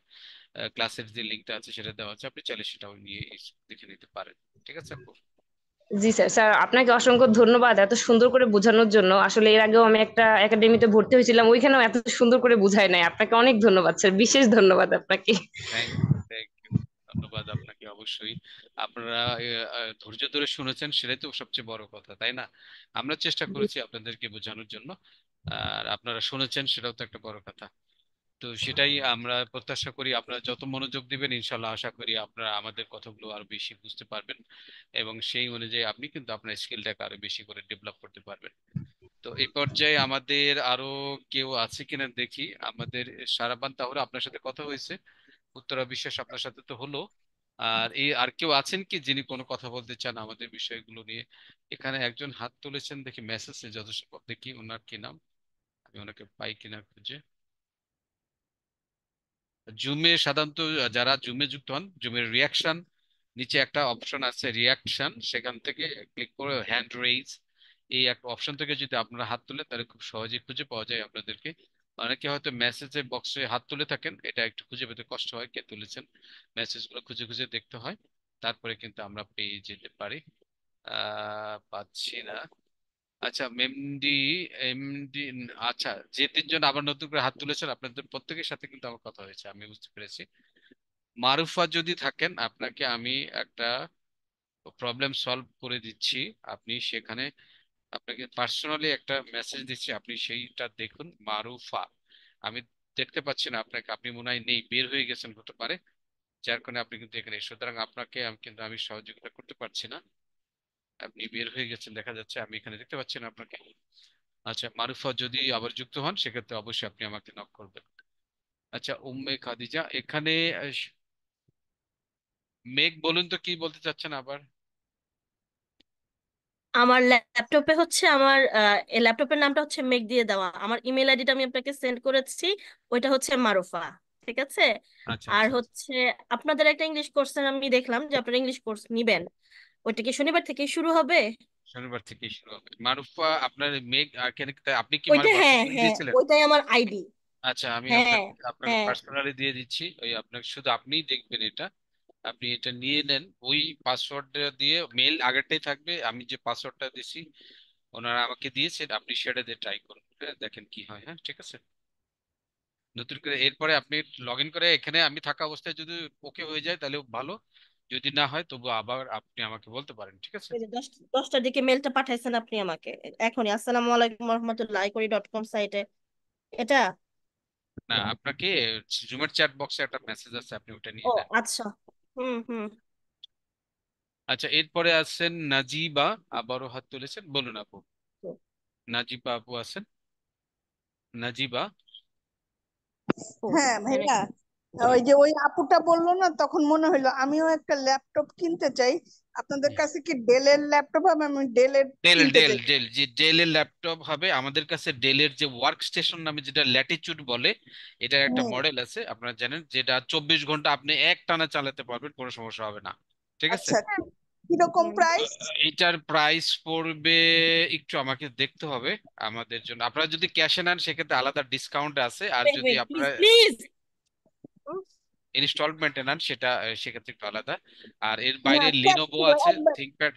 ক্লাসের যে লিঙ্কটা আছে সেটা দেওয়া আছে, আপনি চাইলে সেটাও নিয়ে দেখে নিতে পারেন। ঠিক আছে আপু? জি স্যার, স্যার আপনাকে অসংখ্য ধন্যবাদ এত সুন্দর করে বোঝানোর জন্য। আসলে এর আগেও আমি একটা একাডেমিতে ভর্তি হয়েছিলাম, ওইখানেও এত সুন্দর করে বুঝায় নাই। আপনাকে অনেক ধন্যবাদ স্যার, বিশেষ ধন্যবাদ আপনাকে। থ্যাংক থ্যাংক ইউ, ধন্যবাদ আপনাকে অবশ্যই। আপনারা ধৈর্য ধরে শুনেছেন, সেটাই তো সবচেয়ে বড় কথা, তাই না? আমরা চেষ্টা করেছি আপনাদেরকে বোঝানোর জন্য, আর আপনারা শুনেছেন, সেটাও তো একটা বড় কথা। তো সেটাই আমরা প্রত্যাশা করি, আপনারা যত মনোযোগ দিবেন ইনশাল্লাহ আশা করি আপনারা আমাদের কথাগুলো আরো বেশি বুঝতে পারবেন এবং সেই অনুযায়ী আপনি কিন্তু আপনার স্কিলটাকে আরো বেশি করে ডেভেলপ করতে পারবেন। তো এই পর্যায়ে আমাদের আরো কেউ আছে কিনা দেখি। আমাদের সারাবান তাহলে আপনার সাথে কথা হয়েছে, উত্তরা বিশ্বাস আপনার সাথে তো হলো, আর আর কেউ আছেন কি যিনি কোনো কথা বলতে চান আমাদের বিষয়গুলো নিয়ে? এখানে একজন হাত তুলেছেন দেখি মেসেজে, যত সম্ভব দেখি ওনার কি নাম, আমি ওনাকে পাই কিনা খুঁজে। জুমে সাধারণত যারা জুমে যুক্ত হন, জুমের রিয়াকশন নিচে একটা অপশন আছে রিয়াকশন, সেখান থেকে ক্লিক করে হ্যান্ড রেইজ, এই একটা অপশন থেকে যদি আপনারা হাত তুলেন তাহলে খুব সহজেই খুঁজে পাওয়া যায় আপনাদেরকে। অনেকে হয়তো মেসেজে বক্সে হাত তুলে থাকেন, এটা একটু খুঁজে পেতে কষ্ট হয় কে তুলেছেন, মেসেজগুলো খুঁজে খুঁজে দেখতে হয়, তারপরে কিন্তু আমরা পেয়ে যেতে পারি। পাচ্ছি না। আচ্ছা এমডি, এমডি, আচ্ছা যে তিনজন আবার নতুন করে হাত তুলেছেন আপনাদের প্রত্যেকের সাথে কিন্তু আমার কথা হয়েছে, আমি বুঝতে পেরেছি। মারুফা যদি থাকেন আপনাকে আমি একটা প্রবলেম সলভ করে দিচ্ছি, আপনি সেখানে, আপনাকে পার্সোনালি একটা মেসেজ দিচ্ছি, আপনি সেইটা দেখুন মারুফা। আমি দেখতে পাচ্ছি না আপনাকে, আপনি মনে হয় নেই, বের হয়ে গেছেন হতে পারে, যার কারণে আপনি কিন্তু এখানে, সুতরাং আপনাকে আমি সহযোগিতা করতে পারছি না, আপনি বের হয়ে গেছেন দেখা যাচ্ছে, আমি এখানে দেখতে পাচ্ছি না আপনাকে। আচ্ছা, মারুফা যদি আবার যুক্ত হন সেক্ষেত্রে অবশ্যই আপনি আমাকে নক করবেন। আচ্ছা, উম্মে খাদিজা এখানে, মেঘ বলুন তো কি বলতে চাচ্ছেন আবার। আমার ল্যাপটপে হচ্ছে আমার এই ল্যাপটপের নামটা হচ্ছে মেঘ দিয়ে দেওয়া, আমার ইমেল আইডিটা আমি আপনাকে সেন্ড করেছি, ওইটা হচ্ছে মারুফা। ঠিক আছে। আচ্ছা আর আচ্ছা আচ্ছা। হচ্ছে আপনাদের একটা ইংলিশ কোর্সের আমি দেখলাম যে আপনারা ইংলিশ কোর্স নিবেন, ওইটা কি শনিবার থেকে শুরু হবে? শনিবার থেকে শুরু হবে মারুফা, আপনার মেঘ আপনি কি মানে ওইটা, হ্যাঁ পার্সোনালি হ্যাঁ, দিয়েছিলেন? ওইটাই আমার আইডি। আচ্ছা, আমি হ্যাঁ আপনাকে আপনাকে হ্যাঁ। পার্সোনালি দিয়ে দিচ্ছি, ওই আপনাকে শুধু আপনিই দেখবেন এটা, আপনি এটা নিয়ে নেন, ওই পাসওয়ার্ডটা দিয়ে, মেল আগেরটাই থাকবে, আমি যে পাসওয়ার্ডটা দিছি ওনারা আমাকে দিয়েছেন, আপনি সেটা দিয়ে ট্রাই করুন, হ্যাঁ দেখেন কি হয়, হ্যাঁ ঠিক আছে। নতুন করে এরপরে আপনি লগ ইন করে এখানে আমি থাকা অবস্থায় যদি ওকে হয়ে যায় তাহলে ভালো, যদি না হয় তবু আবার আপনি আমাকে বলতে পারেন, ঠিক আছে। এই যে 10টার দিকে মেলটা পাঠাইছেন আপনি আমাকে এখনই, আসসালামু আলাইকুম রহমতুল্লাহ icori.com সাইটে, এটা? না, আপনাকে জুমের চ্যাট বক্সে একটা মেসেজ আছে, আপনি ওটা ও নিয়ে নেন। আচ্ছা। হুম হুম। আচ্ছা, এরপরে আছেন নাজিবা, আবারও হাত তুলেছেন, বলুন আপু। নাজিবা আপু আছেন, নাজিবা। ও, হ্যাঁ মানে ভাইয়া, ওই যে ওই আপুটা বললো না, তখন মনে হইলো আমিও একটা ল্যাপটপ কিনতে চাই। আপনাদের কাছে কি ডেলের ল্যাপটপ হবে? আমি ডেলের ডেল কিনতে ডেল চাই। ডেল যে ডেলের ল্যাপটপ হবে আমাদের কাছে, ডেলের যে ওয়ার্ক স্টেশন নামে যেটা ল্যাটিচিউড বলে, এটার একটা হুম। মডেল আছে আপনারা জানেন, যেটা 24 ঘন্টা আপনি এক টানা চালাতে পারবেন, কোনো সমস্যা হবে না, ঠিক আছে। আচ্ছা, কিরকম প্রাইস? এটার প্রাইস পড়বে, একটু আমাকে দেখতে হবে, আমাদের জন্য আপনারা যদি ক্যাশে নেন সেক্ষেত্রে আলাদা ডিসকাউন্ট আছে, আর ওয়েট যদি ওয়েট আপনারা প্লিজ প্লিজ। ইনস্টলমেন্টে নেন সেটা সেক্ষেত্রে একটু আলাদা। আর এর না, বাইরে ক্যাশ লিনোভো দিব আছে, একবার। থিংকপ্যাড,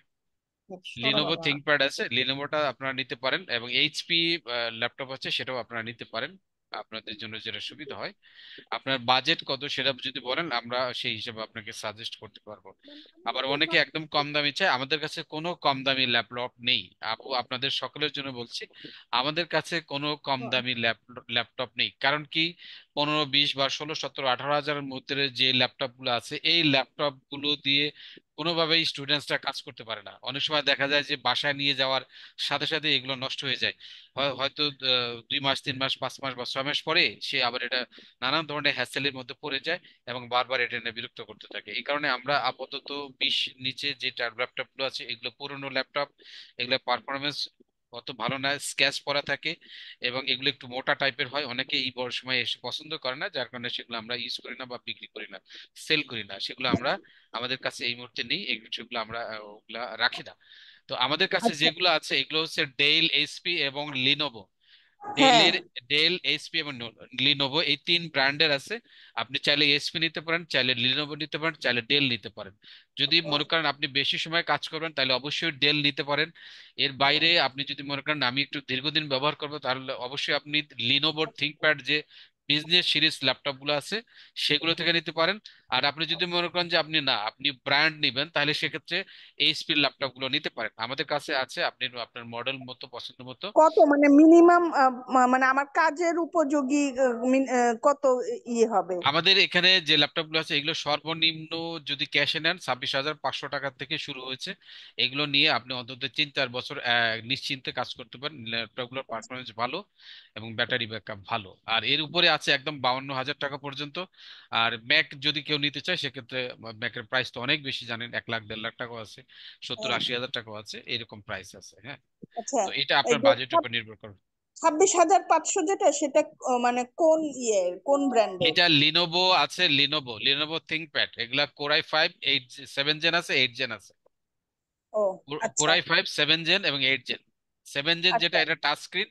সরো লিনোভো বাবা। থিংকপ্যাড আছে, লিনোভোটা আপনারা নিতে পারেন, এবং এইচপি ল্যাপটপ আছে সেটাও আপনারা নিতে পারেন, আপনাদের জন্য যেটা সুবিধা হয়। আপনার বাজেট কত সেটা যদি বলেন আমরা সেই হিসেবে আপনাকে সাজেস্ট করতে পারবো। আবার অনেকে একদম কম দামি চায়, আমাদের কাছে কোনো কম দামি ল্যাপটপ নেই আপু, আপনাদের সকলের জন্য বলছি, আমাদের কাছে কোনো কম দামি ল্যাপটপ নেই, কারণ কি 15, 20 বা 16, 17, 18 হাজারের মধ্যে যে ল্যাপটপ গুলো আছে, এই ল্যাপটপ গুলো দিয়ে কোনোভাবেই স্টুডেন্টসরা কাজ করতে পারে না, অনেক সময় দেখা যায় যে বাসায় নিয়ে যাওয়ার সাথে সাথে এগুলো নষ্ট হয়ে যায়, হয়তো 2 মাস 3 মাস 5 মাস বা 6 মাস পরে সে আবার এটা নানান ধরনের হ্যাসেলের মধ্যে পড়ে যায় এবং বারবার এটা নিয়ে বিরক্ত করতে থাকে। এই কারণে আমরা আপাতত 20 নিচে যে ল্যাপটপ গুলো আছে এগুলো পুরনো ল্যাপটপ, এগুলো পারফরমেন্স অত ভালো না, স্ক্র্যাচ পড়া থাকে, এবং এগুলো একটু মোটা টাইপের হয়, অনেকে এই বড় সময় এসে পছন্দ করে না, যার কারণে সেগুলো আমরা ইউজ করি না বা বিক্রি করি না, সেল করি না, সেগুলো আমরা আমাদের কাছে এই মুহূর্তে নেই, সেগুলো আমরা ওগুলা রাখি না। তো আমাদের কাছে আচ্ছা। যেগুলো আছে এগুলো হচ্ছে ডেল, এইচপি এবং লিনোভো। হ্যাঁ। ডেলের, ডেল, এইচপি এবং লিনোভো এই 3 ব্র্যান্ডের আছে, আপনি চাইলে এইচপি নিতে পারেন, চাইলে লিনোভো নিতে পারেন, চাইলে ডেল নিতে পারেন। যদি মনে করেন আপনি বেশি সময় কাজ করবেন তাহলে অবশ্যই ডেল নিতে পারেন। এর বাইরে আপনি যদি মনে করেন আমি একটু দীর্ঘদিন ব্যবহার করবো তাহলে অবশ্যই আপনি লিনোভোর থিংকপ্যাড যে বিজনেস সিরিজ ল্যাপটপ গুলো আছে সেগুলো থেকে নিতে পারেন। আর আপনি যদি মনে করেন যে আপনি ব্র্যান্ড নিবেন তাহলে সেক্ষেত্রে এইচপির ল্যাপটপ গুলো নিতে পারেন, আমাদের কাছে আছে, আপনি আপনার মডেল মতো পছন্দ মতো। কত মানে মিনিমাম, মানে আমার কাজের উপযোগী কত ইয়ে হবে? আমাদের এখানে যে ল্যাপটপ গুলো আছে এগুলো সর্বনিম্ন যদি ক্যাশে নেন 26,500 টাকা থেকে শুরু হয়েছে, এগুলো নিয়ে আপনি অন্তত 3-4 বছর নিশ্চিন্তে কাজ করতে পারেন, ল্যাপটপ গুলোর পারফরমেন্স ভালো এবং ব্যাটারি ব্যাকআপ ভালো। আর এর উপরে আছে একদম 52,000 টাকা পর্যন্ত। আর ম্যাক যদি কেউ নিতে চায় সেক্ষেত্রে ম্যাকের প্রাইস তো অনেক বেশি, জানেন 1 লাখ 1.5 লাখ টাকাও আছে, 70-80 হাজার টাকাও আছে, এরকম প্রাইস আছে, হ্যাঁ। আচ্ছা, তো এটা এই আপনার যে বাজেটের উপর নির্ভর করে। 26,500 যেটা, সেটা মানে কোন কোন ব্র্যান্ডের? এটা লিনোভো আছে, লিনোভো থিংকপ্যাড, এগুলা কোরাই 5 7 জেন আছে, 8 জেন আছে। ও আচ্ছা কোরাই 5 7 জেন এবং 8 জেন। 7 জেন যেটা আচ্ছা। এটা টাচ স্ক্রিন,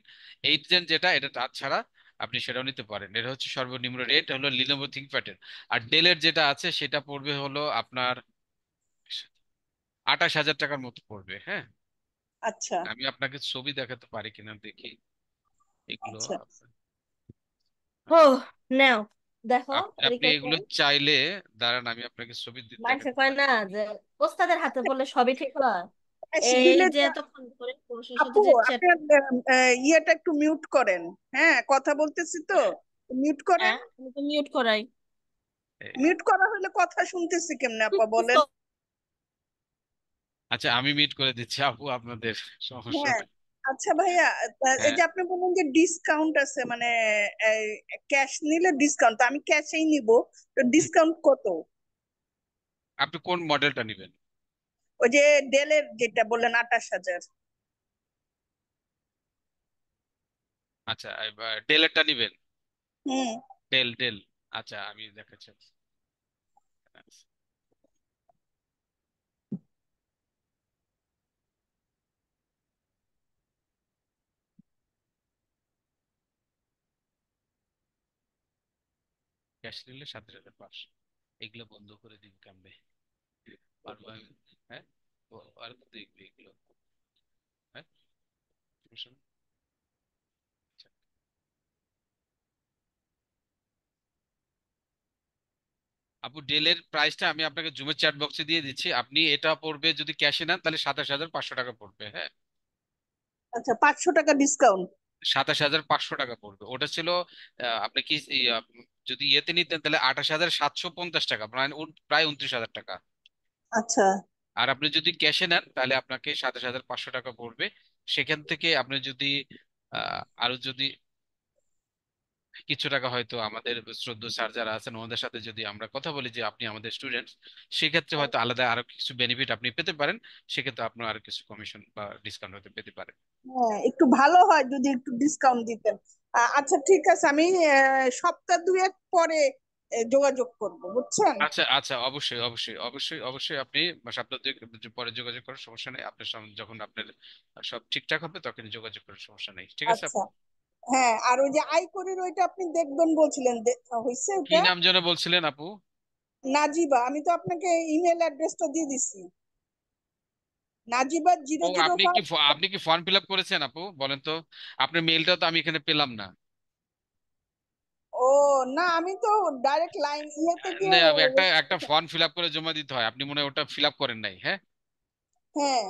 8 জেন যেটা এটা টাচ ছাড়া, আপনি সেটাও নিতে পারেন। এটা হচ্ছে সর্বনিম্ন রেট হলো লিনোভো থিংকপ্যাডের। আর ডেলের যেটা আছে সেটা পড়বে হলো আপনার 28,000 টাকার মতো পড়বে, হ্যাঁ। আচ্ছা আমি আপনাকে ছবি দেখাতে পারি কিনা দেখি এগুলো। আচ্ছা। ও, নাও দেখো আপনি এদিকে এগুলো চাইলে, দাঁড়ান আমি আপনাকে ছবি মানুষে দেখাতে কয় পারি। না যে ওস্তাদের হাতে বললে সবই ঠিক হয়। এই দিলে যে যে, এতক্ষণ ধরে বসে শুধু আপু যে চ্যাট। আপনার ইয়েটা একটু মিউট করেন। হ্যাঁ, কথা বলতেছি তো। মিউট করেন। হ্যাঁ, আমি তো মিউট করাই। মিউট করা হলে কথা শুনতেছি কেমনে আপা বলেন? আচ্ছা, আমি মিট করে দিচ্ছি আপু, আপনাদের সমস্যা হ্যাঁ, নেই। আচ্ছা ভাইয়া, এই হ্যাঁ, যে আপনি বললেন যে ডিসকাউন্ট আছে, মানে ক্যাশ নিলে ডিসকাউন্ট, আমি ক্যাশেই নিব, তো ডিসকাউন্ট কত? আপনি কোন মডেলটা নেবেন? ওই যে ডেলের যেটা বললেন 28,000। আচ্ছা, ডেলেরটা নেবেন? হুম। ডেল ডেল, আচ্ছা আমি দেখাচ্ছি। ক্যাশ নিলে 27,500, এগুলো বন্ধ করে দিন কামবে পারবো আমি। হ্যাঁ, আর দেখবে এগুলো। হ্যাঁ, সমস্যা নেই। আচ্ছা, আপু ডেলের প্রাইসটা আমি আপনাকে জুমের চ্যাট বক্সে দিয়ে দিচ্ছি। আপনি এটা পড়বে যদি ক্যাশে নেন তাহলে 27,500 টাকা পড়বে। হ্যাঁ, আচ্ছা, 500 টাকা ডিসকাউন্ট। 27,500 টাকা পড়বে। ওটা ছিল আপনি কি যদি ইয়েতে নিতেন তাহলে 28,750 টাকা, প্রায় 29,000 টাকা। আচ্ছা। আর আপনি যদি ক্যাশে নেন তাহলে আপনাকে 27,500 টাকা পড়বে। সেখান থেকে আপনি যদি আরো যদি কিছু টাকা হয়তো আমাদের শ্রদ্ধেয় স্যার যারা আছেন ওনাদের সাথে যদি আমরা কথা বলি যে আপনি আমাদের স্টুডেন্ট, সেক্ষেত্রে হয়তো আলাদা আরো কিছু বেনিফিট আপনি পেতে পারেন। সেক্ষেত্রে আপনার আরো কিছু কমিশন বা ডিসকাউন্ট হতে পেতে পারেন। হ্যাঁ, একটু ভালো হয় যদি একটু ডিসকাউন্ট দিতেন। আচ্ছা ঠিক আছে, আমি সপ্তাহ দুয়েক পরে যোগাযোগ করব, বুঝছেন? আচ্ছা আচ্ছা, অবশ্যই অবশ্যই অবশ্যই অবশ্যই আপনি সপ্তাহ দুয়েক পরে যোগাযোগ করার সমস্যা নেই। আপনার সঙ্গে যখন আপনার সব ঠিকঠাক হবে তখন যোগাযোগ করার সমস্যা নেই, ঠিক আছে আচ্ছা। আপু? হ্যাঁ, আর ওই যে আইকনের ওইটা আপনি দেখবেন বলছিলেন, হয়েছে কি ওটা? নাম যেন বলছিলেন আপু? নাজিবা, আমি তো আপনাকে ইমেল অ্যাড্রেসটা দিয়ে দিছি, নাজিবা জিরো ও, জিরো আপনি কি ফাইভ আপনি কি ফর্ম ফিল আপ করেছেন আপু, বলেন তো? আপনার মেইলটা তো আমি এখানে পেলাম না। ও না, আমি তো ডাইরেক্ট লাইন ইয়েতে গিয়ে। না, একটা একটা ফর্ম ফিল আপ করে জমা দিতে হয়, আপনি মনে হয় ওটা ফিল আপ করেন নাই। হ্যাঁ, হ্যাঁ,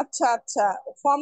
আচ্ছা আচ্ছা, ফর্ম